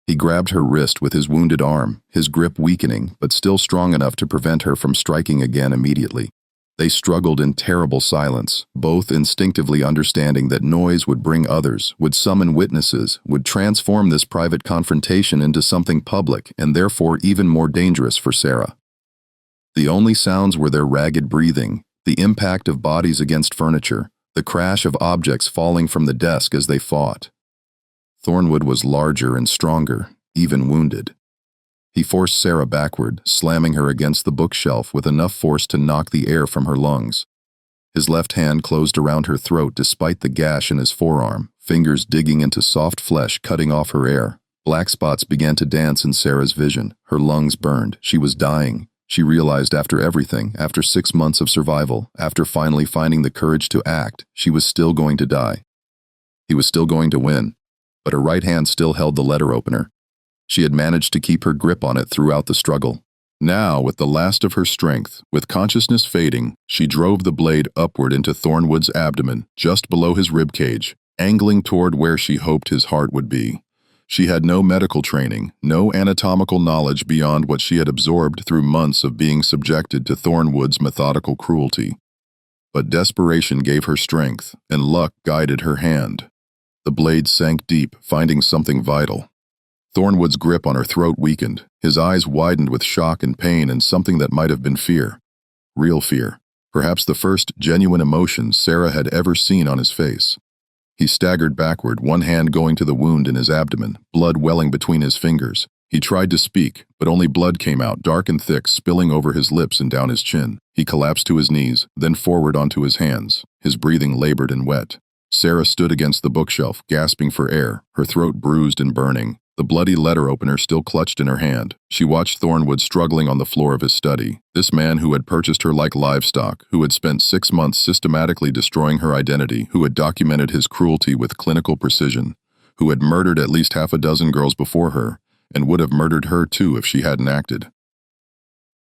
He grabbed her wrist with his wounded arm, his grip weakening, but still strong enough to prevent her from striking again immediately. They struggled in terrible silence, both instinctively understanding that noise would bring others, would summon witnesses, would transform this private confrontation into something public and therefore even more dangerous for Sarah. The only sounds were their ragged breathing, the impact of bodies against furniture, the crash of objects falling from the desk as they fought. Thornwood was larger and stronger, even wounded. He forced Sarah backward, slamming her against the bookshelf with enough force to knock the air from her lungs. His left hand closed around her throat despite the gash in his forearm, fingers digging into soft flesh, cutting off her air. Black spots began to dance in Sarah's vision. Her lungs burned. She was dying. She realized after everything, after 6 months of survival, after finally finding the courage to act, she was still going to die. He was still going to win, but her right hand still held the letter opener. She had managed to keep her grip on it throughout the struggle. Now, with the last of her strength, with consciousness fading, she drove the blade upward into Thornwood's abdomen, just below his ribcage, angling toward where she hoped his heart would be. She had no medical training, no anatomical knowledge beyond what she had absorbed through months of being subjected to Thornwood's methodical cruelty. But desperation gave her strength, and luck guided her hand. The blade sank deep, finding something vital. Thornwood's grip on her throat weakened. His eyes widened with shock and pain and something that might have been fear. Real fear. Perhaps the first genuine emotion Sarah had ever seen on his face. He staggered backward, one hand going to the wound in his abdomen, blood welling between his fingers. He tried to speak, but only blood came out, dark and thick, spilling over his lips and down his chin. He collapsed to his knees, then forward onto his hands, his breathing labored and wet. Sarah stood against the bookshelf, gasping for air, her throat bruised and burning. The bloody letter opener still clutched in her hand. She watched Thornwood struggling on the floor of his study. This man who had purchased her like livestock, who had spent 6 months systematically destroying her identity, who had documented his cruelty with clinical precision, who had murdered at least 6 girls before her, and would have murdered her too if she hadn't acted.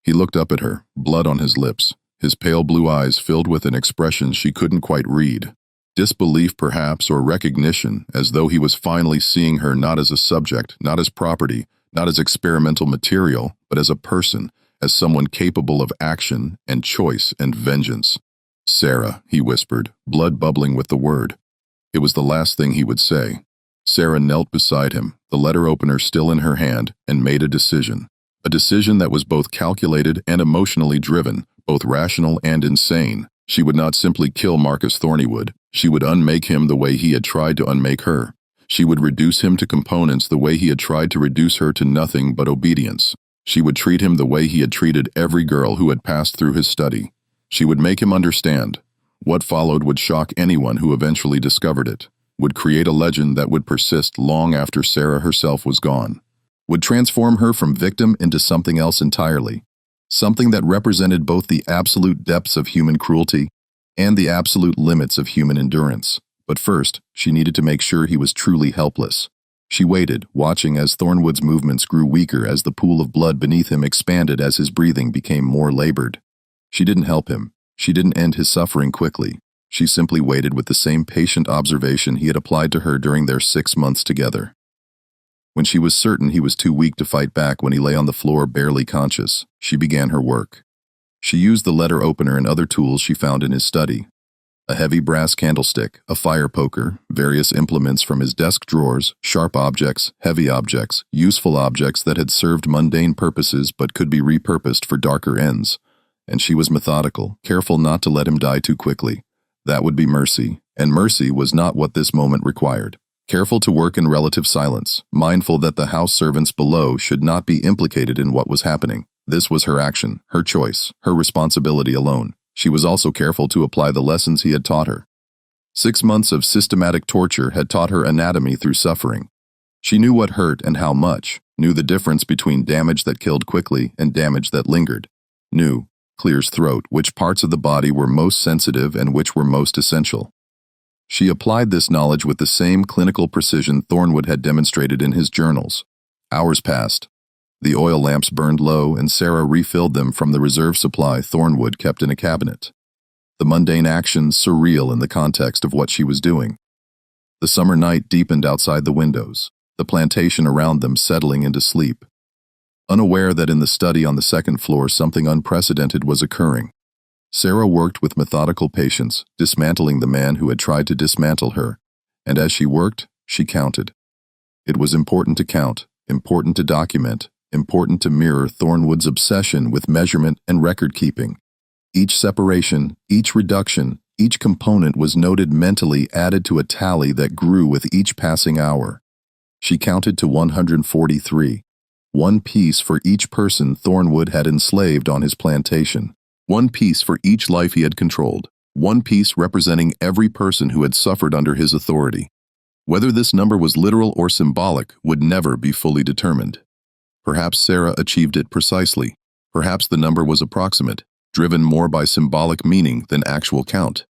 He looked up at her, blood on his lips, his pale blue eyes filled with an expression she couldn't quite read. Disbelief perhaps, or recognition, as though he was finally seeing her not as a subject, not as property, not as experimental material, but as a person, as someone capable of action and choice and vengeance. "Sarah," he whispered, blood bubbling with the word. It was the last thing he would say. Sarah knelt beside him, the letter opener still in her hand, and made a decision. A decision that was both calculated and emotionally driven, both rational and insane. She would not simply kill Marcus Thornywood. She would unmake him the way he had tried to unmake her. She would reduce him to components the way he had tried to reduce her to nothing but obedience. She would treat him the way he had treated every girl who had passed through his study. She would make him understand. What followed would shock anyone who eventually discovered it, would create a legend that would persist long after Sarah herself was gone, would transform her from victim into something else entirely. Something that represented both the absolute depths of human cruelty and the absolute limits of human endurance. But first, she needed to make sure he was truly helpless. She waited, watching as Thornwood's movements grew weaker as the pool of blood beneath him expanded as his breathing became more labored. She didn't help him. She didn't end his suffering quickly. She simply waited with the same patient observation he had applied to her during their 6 months together. When she was certain he was too weak to fight back when he lay on the floor barely conscious, she began her work. She used the letter opener and other tools she found in his study. A heavy brass candlestick, a fire poker, various implements from his desk drawers, sharp objects, heavy objects, useful objects that had served mundane purposes but could be repurposed for darker ends. And she was methodical, careful not to let him die too quickly. That would be mercy, and mercy was not what this moment required. Careful to work in relative silence, mindful that the house servants below should not be implicated in what was happening. This was her action, her choice, her responsibility alone. She was also careful to apply the lessons he had taught her. 6 months of systematic torture had taught her anatomy through suffering. She knew what hurt and how much, knew the difference between damage that killed quickly and damage that lingered, knew, clear's throat, which parts of the body were most sensitive and which were most essential. She applied this knowledge with the same clinical precision Thornwood had demonstrated in his journals. Hours passed. The oil lamps burned low, and Sarah refilled them from the reserve supply Thornwood kept in a cabinet. The mundane actions surreal in the context of what she was doing. The summer night deepened outside the windows, the plantation around them settling into sleep. Unaware that in the study on the second floor something unprecedented was occurring, Sarah worked with methodical patience, dismantling the man who had tried to dismantle her, and as she worked, she counted. It was important to count, important to document, important to mirror Thornwood's obsession with measurement and record-keeping. Each separation, each reduction, each component was noted mentally, added to a tally that grew with each passing hour. She counted to 143. One piece for each person Thornwood had enslaved on his plantation. One piece for each life he had controlled. One piece representing every person who had suffered under his authority. Whether this number was literal or symbolic would never be fully determined. Perhaps Sarah achieved it precisely. Perhaps the number was approximate, driven more by symbolic meaning than actual count.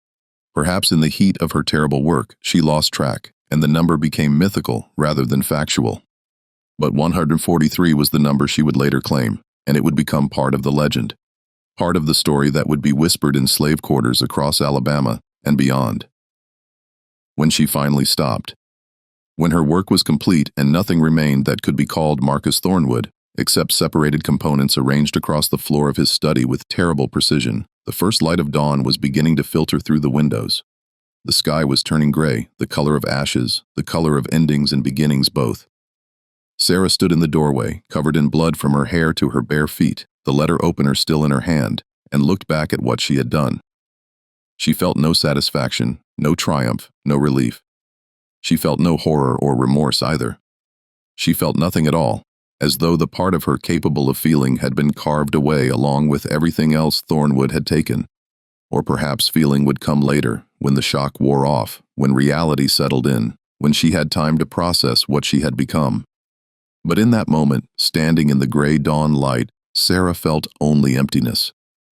Perhaps in the heat of her terrible work, she lost track, and the number became mythical rather than factual. But 143 was the number she would later claim, and it would become part of the legend. Part of the story that would be whispered in slave quarters across Alabama and beyond. When she finally stopped. When her work was complete and nothing remained that could be called Marcus Thornwood, except separated components arranged across the floor of his study with terrible precision, the first light of dawn was beginning to filter through the windows. The sky was turning gray, the color of ashes, the color of endings and beginnings both. Sarah stood in the doorway, covered in blood from her hair to her bare feet, the letter opener still in her hand, and looked back at what she had done. She felt no satisfaction, no triumph, no relief. She felt no horror or remorse either. She felt nothing at all, as though the part of her capable of feeling had been carved away along with everything else Thornwood had taken. Or perhaps feeling would come later, when the shock wore off, when reality settled in, when she had time to process what she had become. But in that moment, standing in the gray dawn light, Sarah felt only emptiness.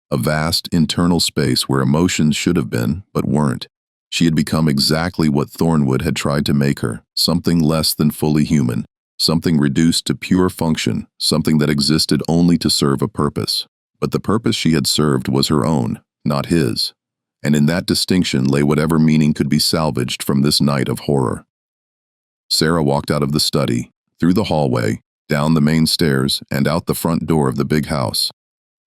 A vast internal space where emotions should have been, but weren't. She had become exactly what Thornwood had tried to make her, something less than fully human, something reduced to pure function, something that existed only to serve a purpose. But the purpose she had served was her own, not his. And in that distinction lay whatever meaning could be salvaged from this night of horror. Sarah walked out of the study, through the hallway, down the main stairs, and out the front door of the big house.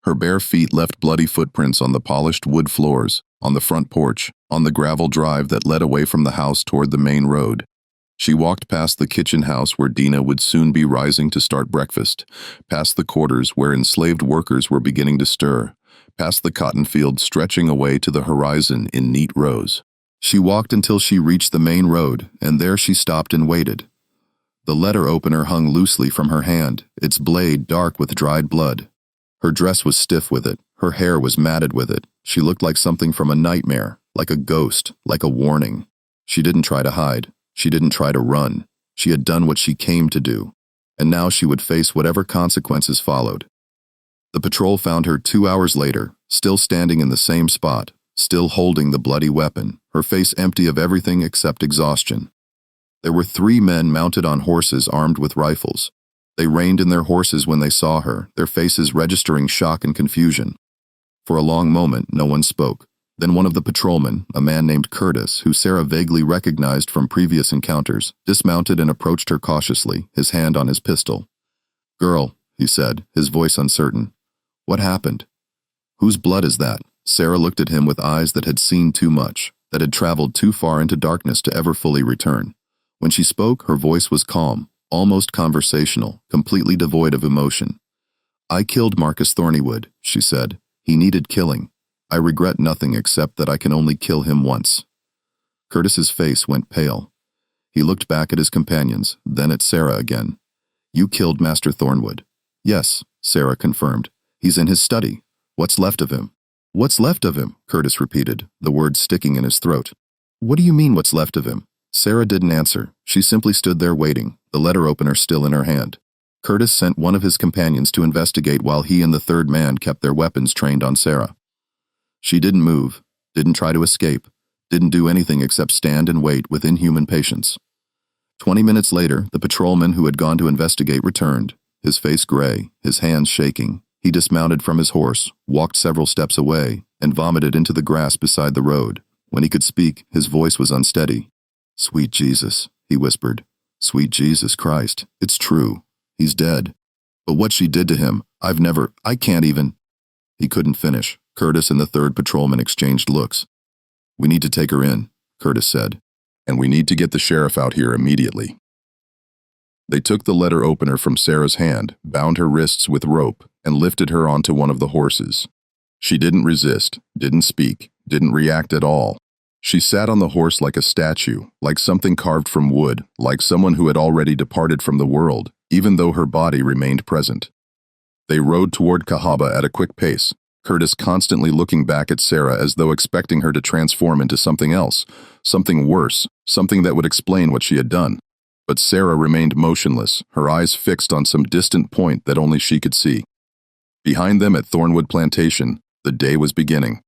Her bare feet left bloody footprints on the polished wood floors, on the front porch, on the gravel drive that led away from the house toward the main road. She walked past the kitchen house where Dina would soon be rising to start breakfast, past the quarters where enslaved workers were beginning to stir, past the cotton field stretching away to the horizon in neat rows. She walked until she reached the main road, and there she stopped and waited. The letter opener hung loosely from her hand, its blade dark with dried blood. Her dress was stiff with it, her hair was matted with it. She looked like something from a nightmare, like a ghost, like a warning. She didn't try to hide. She didn't try to run. She had done what she came to do, and now she would face whatever consequences followed. The patrol found her 2 hours later, still standing in the same spot, still holding the bloody weapon, her face empty of everything except exhaustion. There were 3 men mounted on horses armed with rifles. They reined in their horses when they saw her, their faces registering shock and confusion. For a long moment, no one spoke. Then one of the patrolmen, a man named Curtis, who Sarah vaguely recognized from previous encounters, dismounted and approached her cautiously, his hand on his pistol. "Girl," he said, his voice uncertain. "What happened?" "Whose blood is that?" Sarah looked at him with eyes that had seen too much, that had traveled too far into darkness to ever fully return. When she spoke, her voice was calm, almost conversational, completely devoid of emotion. "I killed Marcus Thornwood," she said. "He needed killing. I regret nothing except that I can only kill him once." Curtis's face went pale. He looked back at his companions, then at Sarah again. "You killed Master Thornwood." "Yes," Sarah confirmed. "He's in his study. What's left of him?" "What's left of him?" Curtis repeated, the words sticking in his throat. "What do you mean, what's left of him?" Sarah didn't answer. She simply stood there waiting, the letter opener still in her hand. Curtis sent one of his companions to investigate while he and the third man kept their weapons trained on Sarah. She didn't move, didn't try to escape, didn't do anything except stand and wait with inhuman patience. 20 minutes later, the patrolman who had gone to investigate returned, his face gray, his hands shaking. He dismounted from his horse, walked several steps away, and vomited into the grass beside the road. When he could speak, his voice was unsteady. "Sweet Jesus," he whispered. "Sweet Jesus Christ, it's true. He's dead. But what she did to him, I can't even—" He couldn't finish. Curtis and the third patrolman exchanged looks. "We need to take her in," Curtis said. "And we need to get the sheriff out here immediately." They took the letter opener from Sarah's hand, bound her wrists with rope, and lifted her onto one of the horses. She didn't resist, didn't speak, didn't react at all. She sat on the horse like a statue, like something carved from wood, like someone who had already departed from the world, even though her body remained present. They rode toward Cahaba at a quick pace, Curtis constantly looking back at Sarah as though expecting her to transform into something else, something worse, something that would explain what she had done. But Sarah remained motionless, her eyes fixed on some distant point that only she could see. Behind them at Thornwood Plantation, the day was beginning.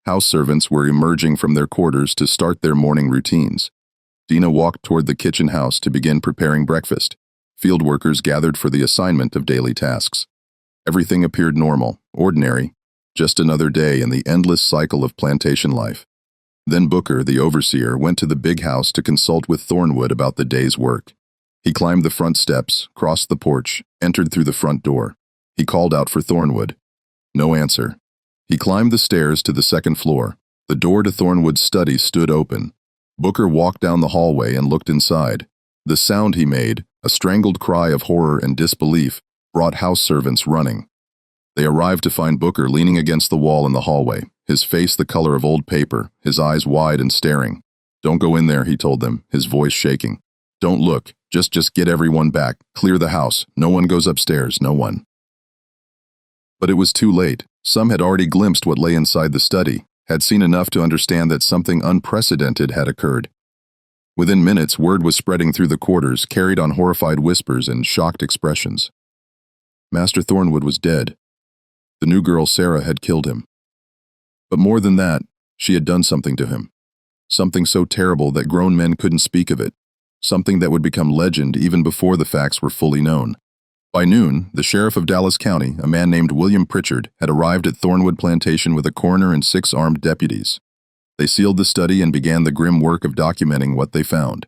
House servants were emerging from their quarters to start their morning routines. Dina walked toward the kitchen house to begin preparing breakfast. Field workers gathered for the assignment of daily tasks. Everything appeared normal, ordinary, just another day in the endless cycle of plantation life. Then Booker, the overseer, went to the big house to consult with Thornwood about the day's work. He climbed the front steps, crossed the porch, entered through the front door. He called out for Thornwood. No answer. He climbed the stairs to the second floor. The door to Thornwood's study stood open. Booker walked down the hallway and looked inside. The sound he made, a strangled cry of horror and disbelief, brought house servants running. They arrived to find Booker leaning against the wall in the hallway, his face the color of old paper, his eyes wide and staring. "Don't go in there," he told them, his voice shaking. "Don't look. Just get everyone back. Clear the house. No one goes upstairs, no one." But it was too late. Some had already glimpsed what lay inside the study, had seen enough to understand that something unprecedented had occurred. Within minutes, word was spreading through the quarters, carried on horrified whispers and shocked expressions. Master Thornwood was dead. The new girl, Sarah, had killed him. But more than that, she had done something to him. Something so terrible that grown men couldn't speak of it. Something that would become legend even before the facts were fully known. By noon, the sheriff of Dallas County, a man named William Pritchard, had arrived at Thornwood Plantation with a coroner and 6 armed deputies. They sealed the study and began the grim work of documenting what they found.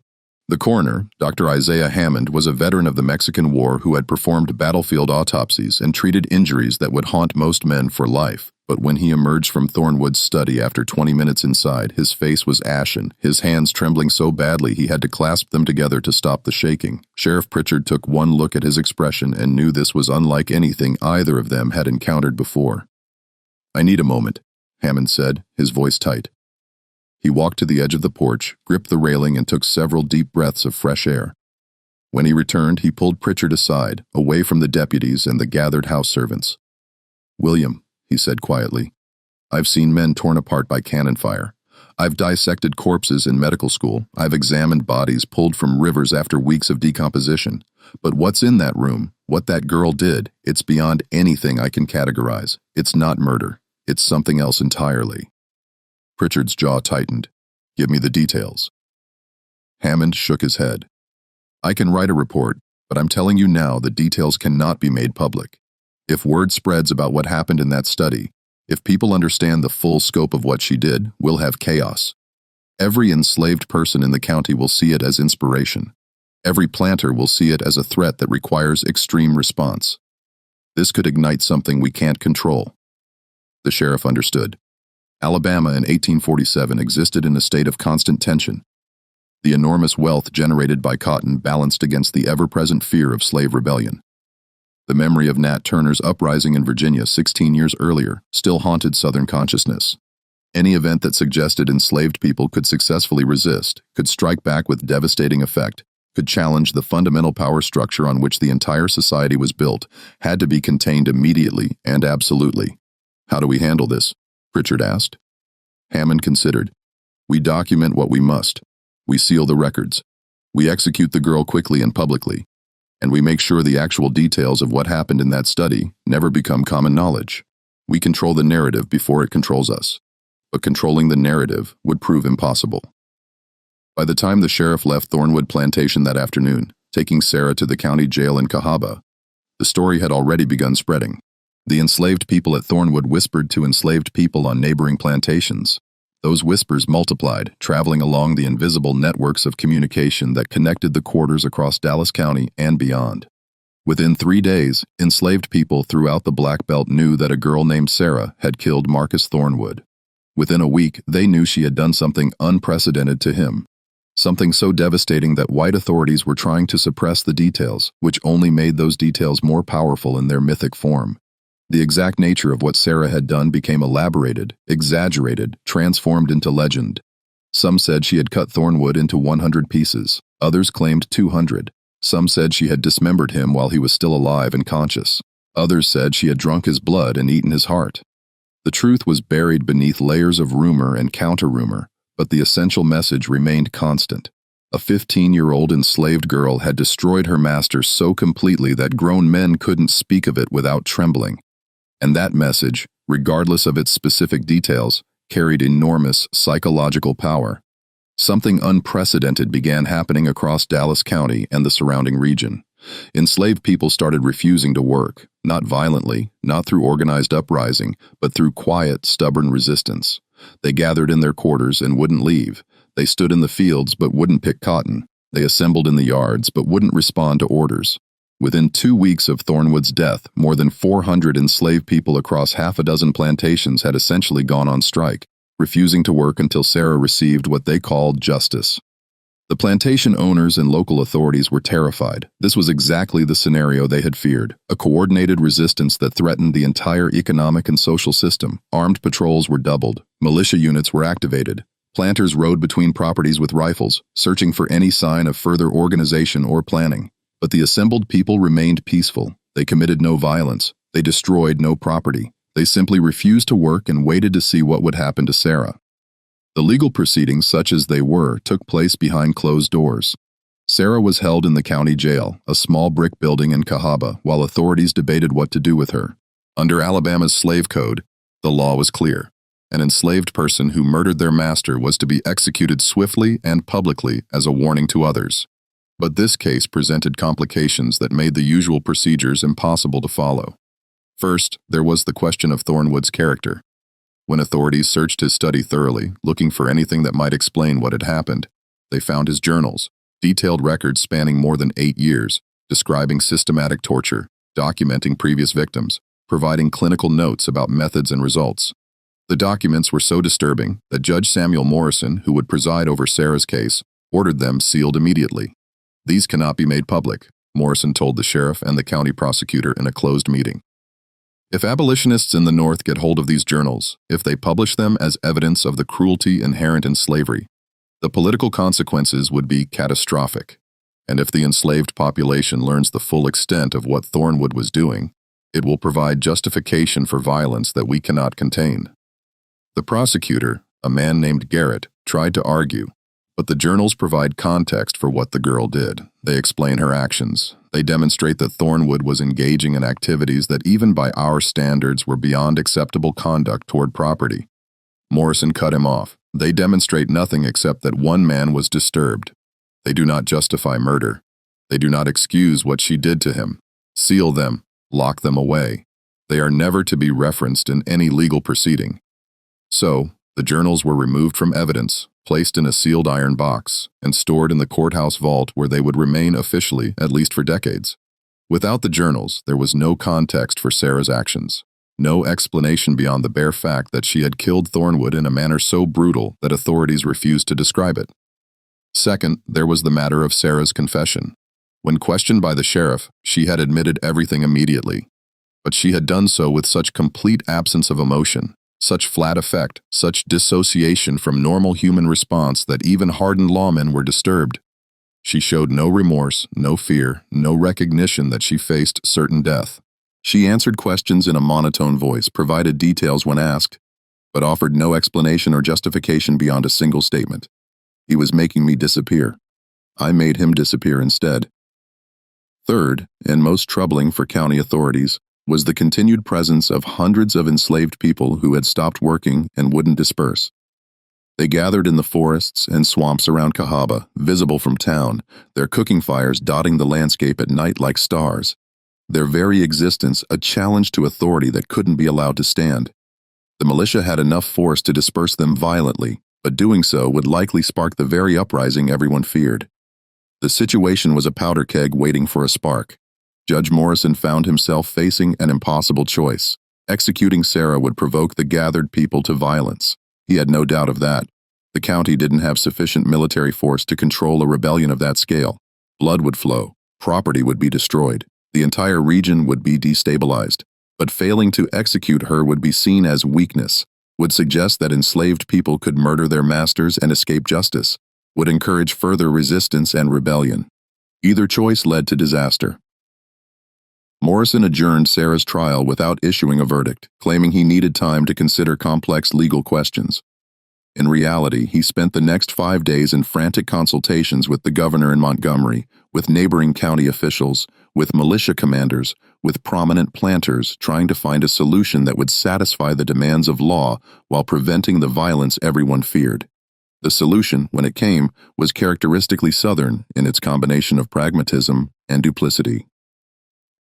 The coroner, Dr. Isaiah Hammond, was a veteran of the Mexican War who had performed battlefield autopsies and treated injuries that would haunt most men for life. But when he emerged from Thornwood's study after 20 minutes inside, his face was ashen, his hands trembling so badly he had to clasp them together to stop the shaking. Sheriff Pritchard took one look at his expression and knew this was unlike anything either of them had encountered before. "I need a moment," Hammond said, his voice tight. He walked to the edge of the porch, gripped the railing, and took several deep breaths of fresh air. When he returned, he pulled Pritchard aside, away from the deputies and the gathered house servants. "William," he said quietly, "I've seen men torn apart by cannon fire. I've dissected corpses in medical school. I've examined bodies pulled from rivers after weeks of decomposition. But what's in that room, what that girl did, it's beyond anything I can categorize. It's not murder. It's something else entirely." Pritchard's jaw tightened. "Give me the details." Hammond shook his head. "I can write a report, but I'm telling you now the details cannot be made public. If word spreads about what happened in that study, if people understand the full scope of what she did, we'll have chaos. Every enslaved person in the county will see it as inspiration. Every planter will see it as a threat that requires extreme response. This could ignite something we can't control." The sheriff understood. Alabama in 1847 existed in a state of constant tension. The enormous wealth generated by cotton balanced against the ever-present fear of slave rebellion. The memory of Nat Turner's uprising in Virginia 16 years earlier still haunted Southern consciousness. Any event that suggested enslaved people could successfully resist, could strike back with devastating effect, could challenge the fundamental power structure on which the entire society was built, had to be contained immediately and absolutely. "How do we handle this?" Pritchard asked. Hammond considered. "We document what we must. We seal the records. We execute the girl quickly and publicly. And we make sure the actual details of what happened in that study never become common knowledge. We control the narrative before it controls us. But controlling the narrative would prove impossible." By the time the sheriff left Thornwood Plantation that afternoon, taking Sarah to the county jail in Cahaba, the story had already begun spreading. The enslaved people at Thornwood whispered to enslaved people on neighboring plantations. Those whispers multiplied, traveling along the invisible networks of communication that connected the quarters across Dallas County and beyond. Within 3 days, enslaved people throughout the Black Belt knew that a girl named Sarah had killed Marcus Thornwood. Within a week, they knew she had done something unprecedented to him. Something so devastating that white authorities were trying to suppress the details, which only made those details more powerful in their mythic form. The exact nature of what Sarah had done became elaborated, exaggerated, transformed into legend. Some said she had cut Thornwood into 100 pieces. Others claimed 200. Some said she had dismembered him while he was still alive and conscious. Others said she had drunk his blood and eaten his heart. The truth was buried beneath layers of rumor and counter-rumor, but the essential message remained constant. A 15-year-old enslaved girl had destroyed her master so completely that grown men couldn't speak of it without trembling. And that message, regardless of its specific details, carried enormous psychological power. Something unprecedented began happening across Dallas County and the surrounding region. Enslaved people started refusing to work, not violently, not through organized uprising, but through quiet, stubborn resistance. They gathered in their quarters and wouldn't leave. They stood in the fields but wouldn't pick cotton. They assembled in the yards but wouldn't respond to orders. Within 2 weeks of Thornwood's death, more than 400 enslaved people across half a dozen plantations had essentially gone on strike, refusing to work until Sarah received what they called justice. The plantation owners and local authorities were terrified. This was exactly the scenario they had feared, a coordinated resistance that threatened the entire economic and social system. Armed patrols were doubled. Militia units were activated. Planters rode between properties with rifles, searching for any sign of further organization or planning. But the assembled people remained peaceful. They committed no violence. They destroyed no property. They simply refused to work and waited to see what would happen to Sarah. The legal proceedings, such as they were, took place behind closed doors. Sarah was held in the county jail, a small brick building in Cahaba, while authorities debated what to do with her. Under Alabama's slave code, the law was clear. An enslaved person who murdered their master was to be executed swiftly and publicly as a warning to others. But this case presented complications that made the usual procedures impossible to follow. First, there was the question of Thornwood's character. When authorities searched his study thoroughly, looking for anything that might explain what had happened, they found his journals, detailed records spanning more than 8 years, describing systematic torture, documenting previous victims, providing clinical notes about methods and results. The documents were so disturbing that Judge Samuel Morrison, who would preside over Sarah's case, ordered them sealed immediately. "These cannot be made public," Morrison told the sheriff and the county prosecutor in a closed meeting. "If abolitionists in the North get hold of these journals, if they publish them as evidence of the cruelty inherent in slavery, the political consequences would be catastrophic. And if the enslaved population learns the full extent of what Thornwood was doing, it will provide justification for violence that we cannot contain." The prosecutor, a man named Garrett, tried to argue, but the journals provide context for what the girl did. They explain her actions. They demonstrate that Thornwood was engaging in activities that even by our standards were beyond acceptable conduct toward property. Morrison cut him off. "They demonstrate nothing except that one man was disturbed. They do not justify murder. They do not excuse what she did to him. Seal them. Lock them away. They are never to be referenced in any legal proceeding." So, the journals were removed from evidence, placed in a sealed iron box, and stored in the courthouse vault where they would remain officially, at least for decades. Without the journals, there was no context for Sarah's actions, no explanation beyond the bare fact that she had killed Thornwood in a manner so brutal that authorities refused to describe it. Second, there was the matter of Sarah's confession. When questioned by the sheriff, she had admitted everything immediately, but she had done so with such complete absence of emotion, such flat effect, such dissociation from normal human response that even hardened lawmen were disturbed. She showed no remorse, no fear, no recognition that she faced certain death. She answered questions in a monotone voice, provided details when asked, but offered no explanation or justification beyond a single statement. "He was making me disappear. I made him disappear instead." Third, and most troubling for county authorities, was the continued presence of hundreds of enslaved people who had stopped working and wouldn't disperse. They gathered in the forests and swamps around Cahaba, visible from town, their cooking fires dotting the landscape at night like stars. Their very existence a challenge to authority that couldn't be allowed to stand. The militia had enough force to disperse them violently, but doing so would likely spark the very uprising everyone feared. The situation was a powder keg waiting for a spark. Judge Morrison found himself facing an impossible choice. Executing Sarah would provoke the gathered people to violence. He had no doubt of that. The county didn't have sufficient military force to control a rebellion of that scale. Blood would flow, property would be destroyed, the entire region would be destabilized. But failing to execute her would be seen as weakness, would suggest that enslaved people could murder their masters and escape justice, would encourage further resistance and rebellion. Either choice led to disaster. Morrison adjourned Sarah's trial without issuing a verdict, claiming he needed time to consider complex legal questions. In reality, he spent the next 5 days in frantic consultations with the governor in Montgomery, with neighboring county officials, with militia commanders, with prominent planters, trying to find a solution that would satisfy the demands of law while preventing the violence everyone feared. The solution, when it came, was characteristically Southern in its combination of pragmatism and duplicity.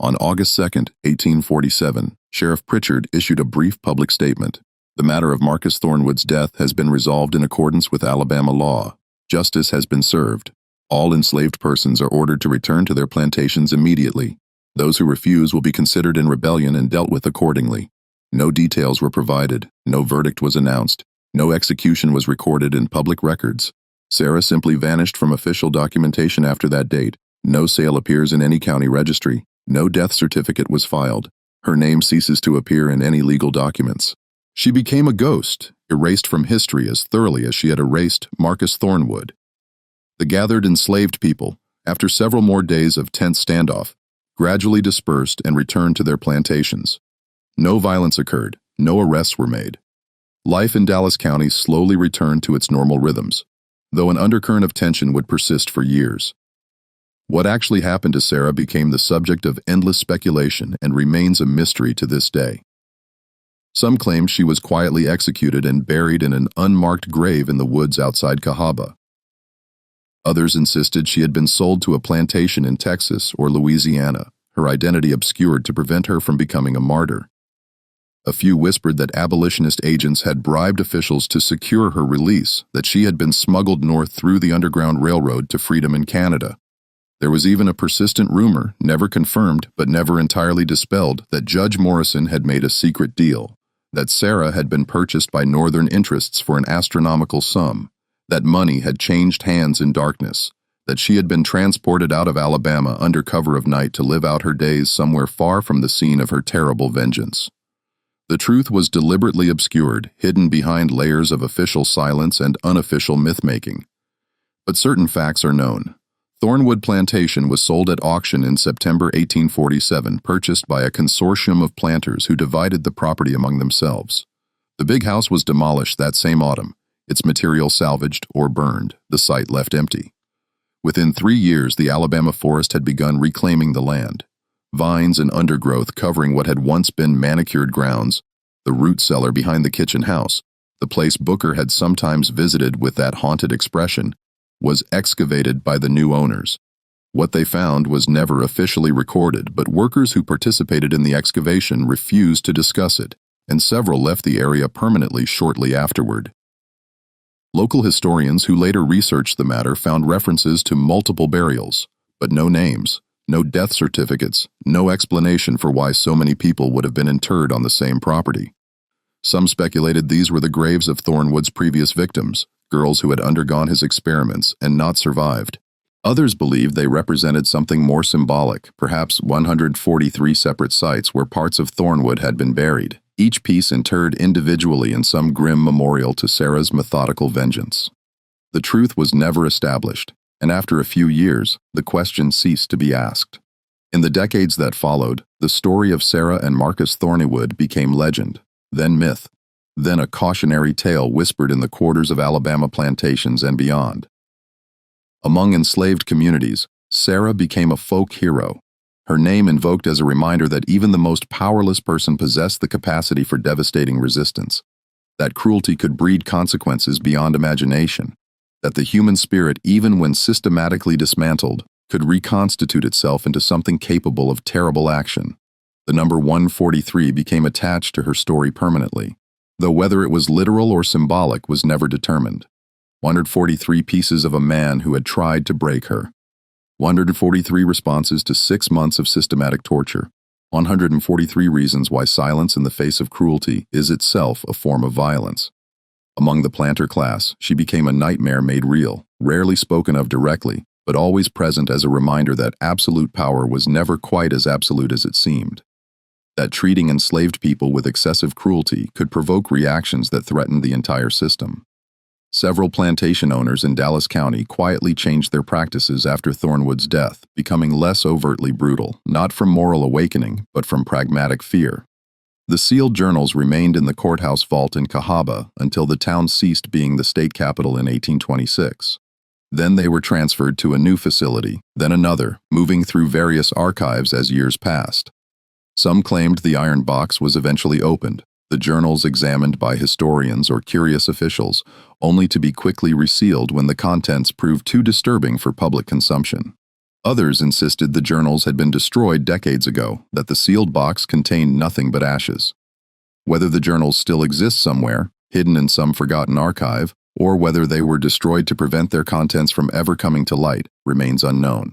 On August 2, 1847, Sheriff Pritchard issued a brief public statement. The matter of Marcus Thornwood's death has been resolved in accordance with Alabama law. Justice has been served. All enslaved persons are ordered to return to their plantations immediately. Those who refuse will be considered in rebellion and dealt with accordingly. No details were provided. No verdict was announced. No execution was recorded in public records. Sarah simply vanished from official documentation after that date. No sale appears in any county registry. No death certificate was filed. Her name ceases to appear in any legal documents. She became a ghost, erased from history as thoroughly as she had erased Marcus Thornwood. The gathered enslaved people, after several more days of tense standoff, gradually dispersed and returned to their plantations. No violence occurred. No arrests were made. Life in Dallas County slowly returned to its normal rhythms, though an undercurrent of tension would persist for years. What actually happened to Sarah became the subject of endless speculation and remains a mystery to this day. Some claimed she was quietly executed and buried in an unmarked grave in the woods outside Cahaba. Others insisted she had been sold to a plantation in Texas or Louisiana, her identity obscured to prevent her from becoming a martyr. A few whispered that abolitionist agents had bribed officials to secure her release, that she had been smuggled north through the Underground Railroad to freedom in Canada. There was even a persistent rumor, never confirmed but never entirely dispelled, that Judge Morrison had made a secret deal, that Sarah had been purchased by Northern interests for an astronomical sum, that money had changed hands in darkness, that she had been transported out of Alabama under cover of night to live out her days somewhere far from the scene of her terrible vengeance. The truth was deliberately obscured, hidden behind layers of official silence and unofficial myth-making. But certain facts are known. Thornwood Plantation was sold at auction in September 1847, purchased by a consortium of planters who divided the property among themselves. The big house was demolished that same autumn, its material salvaged or burned, the site left empty. Within 3 years, the Alabama forest had begun reclaiming the land. Vines and undergrowth covering what had once been manicured grounds, the root cellar behind the kitchen house, the place Booker had sometimes visited with that haunted expression, was excavated by the new owners. What they found was never officially recorded, but workers who participated in the excavation refused to discuss it, and several left the area permanently shortly afterward. Local historians who later researched the matter found references to multiple burials, but no names, no death certificates, no explanation for why so many people would have been interred on the same property. Some speculated these were the graves of Thornwood's previous victims, girls who had undergone his experiments and not survived. Others believed they represented something more symbolic, perhaps 143 separate sites where parts of Thornwood had been buried, each piece interred individually in some grim memorial to Sarah's methodical vengeance. The truth was never established, and after a few years, the question ceased to be asked. In the decades that followed, the story of Sarah and Marcus Thornwood became legend, then myth, then a cautionary tale whispered in the quarters of Alabama plantations and beyond. Among enslaved communities, Sarah became a folk hero, her name invoked as a reminder that even the most powerless person possessed the capacity for devastating resistance, that cruelty could breed consequences beyond imagination, that the human spirit, even when systematically dismantled, could reconstitute itself into something capable of terrible action. The number 143 became attached to her story permanently. though whether it was literal or symbolic was never determined. 143 pieces of a man who had tried to break her. 143 responses to 6 months of systematic torture. 143 reasons why silence in the face of cruelty is itself a form of violence. Among the planter class, she became a nightmare made real, rarely spoken of directly, but always present as a reminder that absolute power was never quite as absolute as it seemed. That treating enslaved people with excessive cruelty could provoke reactions that threatened the entire system. Several plantation owners in Dallas County quietly changed their practices after Thornwood's death, becoming less overtly brutal, not from moral awakening, but from pragmatic fear. The sealed journals remained in the courthouse vault in Cahaba until the town ceased being the state capital in 1826. Then they were transferred to a new facility, then another, moving through various archives as years passed. Some claimed the iron box was eventually opened, the journals examined by historians or curious officials, only to be quickly resealed when the contents proved too disturbing for public consumption. Others insisted the journals had been destroyed decades ago, that the sealed box contained nothing but ashes. Whether the journals still exist somewhere, hidden in some forgotten archive, or whether they were destroyed to prevent their contents from ever coming to light, remains unknown.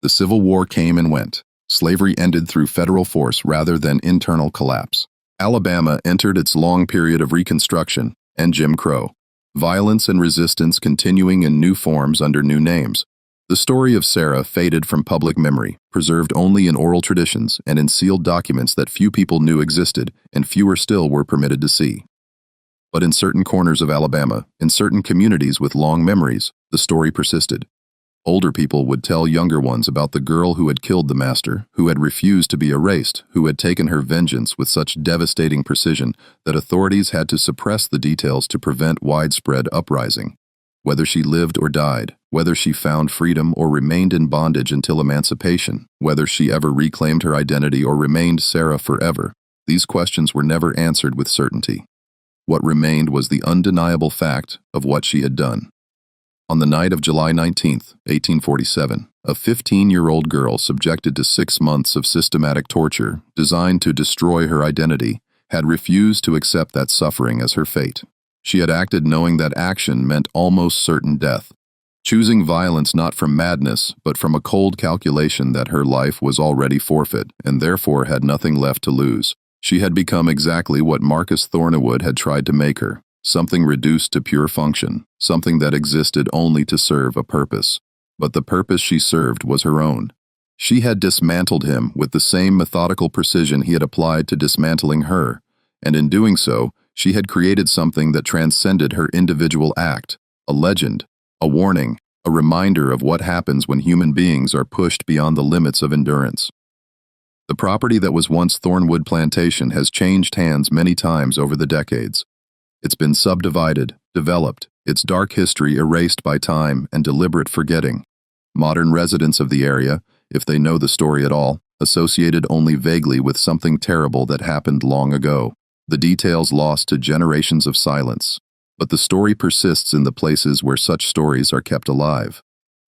The Civil War came and went. Slavery ended through federal force rather than internal collapse. Alabama entered its long period of Reconstruction and Jim Crow. Violence and resistance continuing in new forms under new names. The story of Sarah faded from public memory, preserved only in oral traditions and in sealed documents that few people knew existed and fewer still were permitted to see. But in certain corners of Alabama, in certain communities with long memories, the story persisted. Older people would tell younger ones about the girl who had killed the master, who had refused to be erased, who had taken her vengeance with such devastating precision that authorities had to suppress the details to prevent widespread uprising. Whether she lived or died, whether she found freedom or remained in bondage until emancipation, whether she ever reclaimed her identity or remained Sarah forever, these questions were never answered with certainty. What remained was the undeniable fact of what she had done. On the night of July 19, 1847, a 15-year-old girl subjected to 6 months of systematic torture designed to destroy her identity had refused to accept that suffering as her fate. She had acted knowing that action meant almost certain death, choosing violence not from madness but from a cold calculation that her life was already forfeit and therefore had nothing left to lose. She had become exactly what Marcus Thornwood had tried to make her. Something reduced to pure function, something that existed only to serve a purpose. But the purpose she served was her own. She had dismantled him with the same methodical precision he had applied to dismantling her, and in doing so, she had created something that transcended her individual act, a legend, a warning, a reminder of what happens when human beings are pushed beyond the limits of endurance. The property that was once Thornwood Plantation has changed hands many times over the decades. It's been subdivided, developed, its dark history erased by time and deliberate forgetting. Modern residents of the area, if they know the story at all, associated only vaguely with something terrible that happened long ago, the details lost to generations of silence. But the story persists in the places where such stories are kept alive.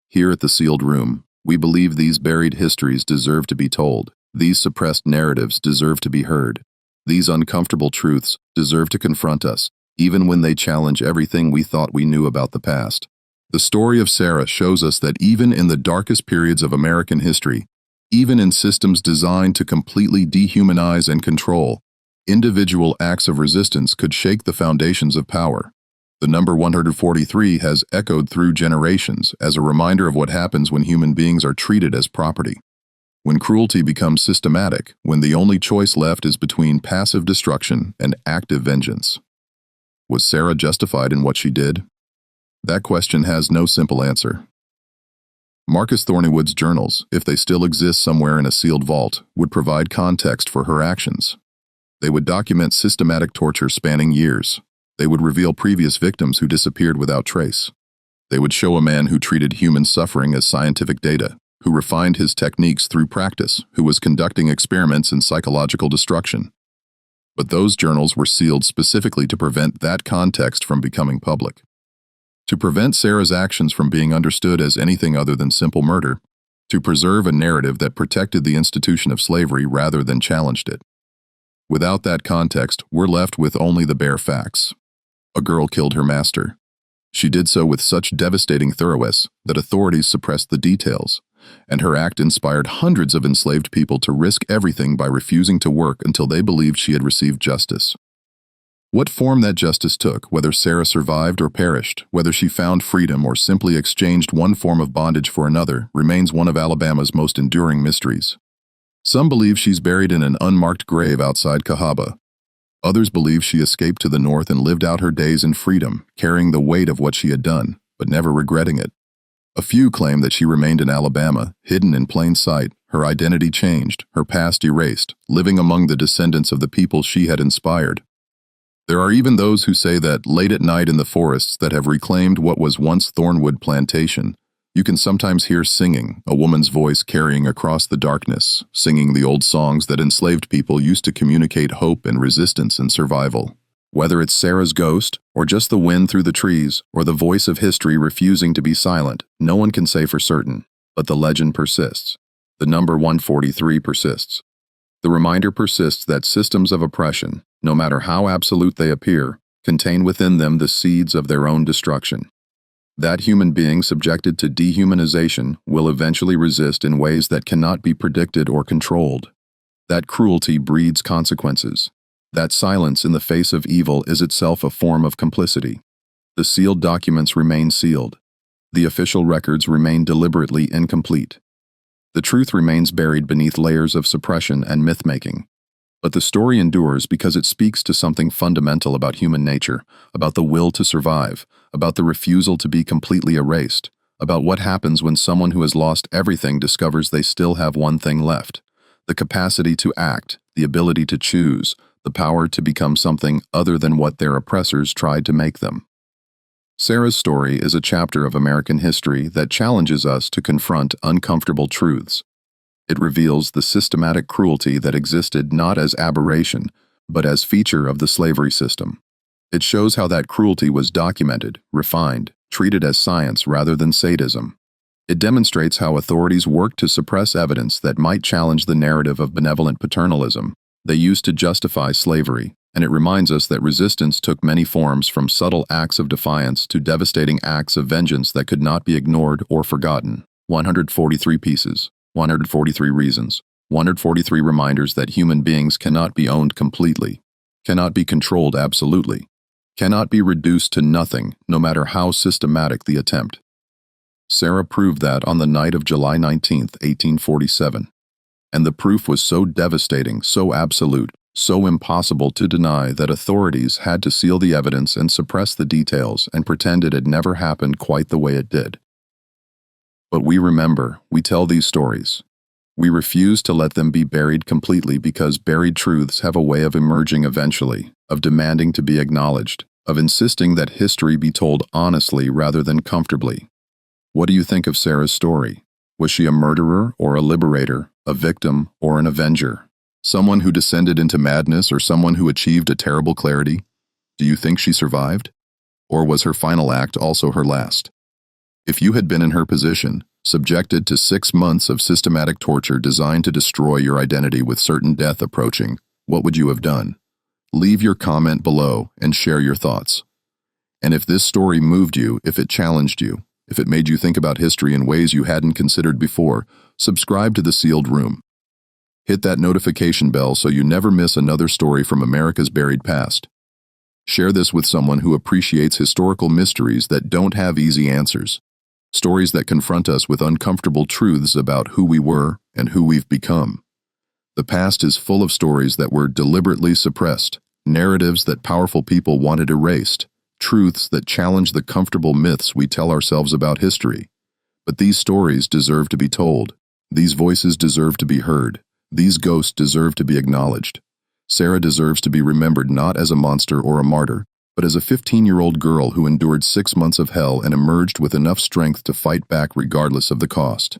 Here at the Sealed Room, we believe these buried histories deserve to be told. These suppressed narratives deserve to be heard. These uncomfortable truths deserve to confront us, even when they challenge everything we thought we knew about the past. The story of Sarah shows us that even in the darkest periods of American history, even in systems designed to completely dehumanize and control, individual acts of resistance could shake the foundations of power. The number 143 has echoed through generations as a reminder of what happens when human beings are treated as property. When cruelty becomes systematic, when the only choice left is between passive destruction and active vengeance. Was Sarah justified in what she did? That question has no simple answer. Marcus Thornwood's journals, if they still exist somewhere in a sealed vault, would provide context for her actions. They would document systematic torture spanning years. They would reveal previous victims who disappeared without trace. They would show a man who treated human suffering as scientific data, who refined his techniques through practice, who was conducting experiments in psychological destruction. But those journals were sealed specifically to prevent that context from becoming public. To prevent Sarah's actions from being understood as anything other than simple murder. To preserve a narrative that protected the institution of slavery rather than challenged it. Without that context, we're left with only the bare facts. A girl killed her master. She did so with such devastating thoroughness that authorities suppressed the details, and her act inspired hundreds of enslaved people to risk everything by refusing to work until they believed she had received justice. What form that justice took, whether Sarah survived or perished, whether she found freedom or simply exchanged one form of bondage for another, remains one of Alabama's most enduring mysteries. Some believe she's buried in an unmarked grave outside Cahaba. Others believe she escaped to the north and lived out her days in freedom, carrying the weight of what she had done, but never regretting it. A few claim that she remained in Alabama, hidden in plain sight, her identity changed, her past erased, living among the descendants of the people she had inspired. There are even those who say that, late at night in the forests that have reclaimed what was once Thornwood Plantation, you can sometimes hear singing, a woman's voice carrying across the darkness, singing the old songs that enslaved people used to communicate hope and resistance and survival. Whether it's Sarah's ghost, or just the wind through the trees, or the voice of history refusing to be silent, no one can say for certain, but the legend persists. The number 143 persists. The reminder persists that systems of oppression, no matter how absolute they appear, contain within them the seeds of their own destruction. That human beings subjected to dehumanization will eventually resist in ways that cannot be predicted or controlled. That cruelty breeds consequences. That silence in the face of evil is itself a form of complicity. The sealed documents remain sealed. The official records remain deliberately incomplete. The truth remains buried beneath layers of suppression and myth-making. But the story endures because it speaks to something fundamental about human nature, about the will to survive, about the refusal to be completely erased, about what happens when someone who has lost everything discovers they still have one thing left: the capacity to act, the ability to choose, the power to become something other than what their oppressors tried to make them. Sarah's story is a chapter of American history that challenges us to confront uncomfortable truths. It reveals the systematic cruelty that existed not as aberration, but as feature of the slavery system. It shows how that cruelty was documented, refined, treated as science rather than sadism. It demonstrates how authorities worked to suppress evidence that might challenge the narrative of benevolent paternalism they used to justify slavery, and it reminds us that resistance took many forms, from subtle acts of defiance to devastating acts of vengeance that could not be ignored or forgotten. 143 pieces. 143 reasons, 143 reminders that human beings cannot be owned completely, cannot be controlled absolutely, cannot be reduced to nothing, no matter how systematic the attempt. Sarah proved that on the night of July 19, 1847. And the proof was so devastating, so absolute, so impossible to deny that authorities had to seal the evidence and suppress the details and pretend it had never happened quite the way it did. But we remember, we tell these stories. We refuse to let them be buried completely because buried truths have a way of emerging eventually, of demanding to be acknowledged, of insisting that history be told honestly rather than comfortably. What do you think of Sarah's story? Was she a murderer or a liberator, a victim or an avenger? Someone who descended into madness or someone who achieved a terrible clarity? Do you think she survived? Or was her final act also her last? If you had been in her position, subjected to 6 months of systematic torture designed to destroy your identity with certain death approaching, what would you have done? Leave your comment below and share your thoughts. And if this story moved you, if it challenged you, if it made you think about history in ways you hadn't considered before, subscribe to The Sealed Room. Hit that notification bell so you never miss another story from America's buried past. Share this with someone who appreciates historical mysteries that don't have easy answers. Stories that confront us with uncomfortable truths about who we were and who we've become. The past is full of stories that were deliberately suppressed, narratives that powerful people wanted erased, truths that challenge the comfortable myths we tell ourselves about history. But these stories deserve to be told. These voices deserve to be heard. These ghosts deserve to be acknowledged. Sarah deserves to be remembered not as a monster or a martyr, but as a 15-year-old girl who endured 6 months of hell and emerged with enough strength to fight back regardless of the cost.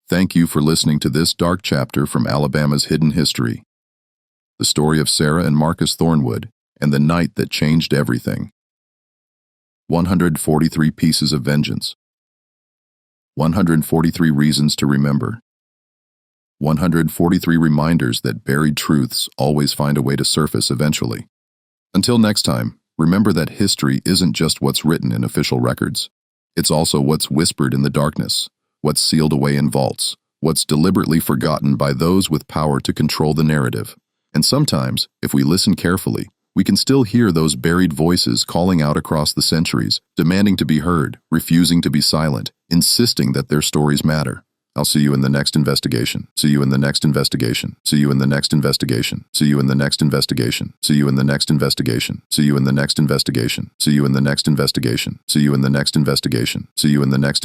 Thank you for listening to this dark chapter from Alabama's hidden history. The story of Sarah and Marcus Thornwood and the night that changed everything. 143 pieces of vengeance. 143 reasons to remember. 143 reminders that buried truths always find a way to surface eventually. Until next time, remember that history isn't just what's written in official records. It's also what's whispered in the darkness, what's sealed away in vaults, what's deliberately forgotten by those with power to control the narrative. And sometimes, if we listen carefully, we can still hear those buried voices calling out across the centuries, demanding to be heard, refusing to be silent, insisting that their stories matter. I'll see you in the next investigation. See you in the next investigation. See you in the next investigation. See you in the next investigation. See you in the next investigation. See you in the next investigation. See you in the next investigation. See you in the next investigation. See you in the next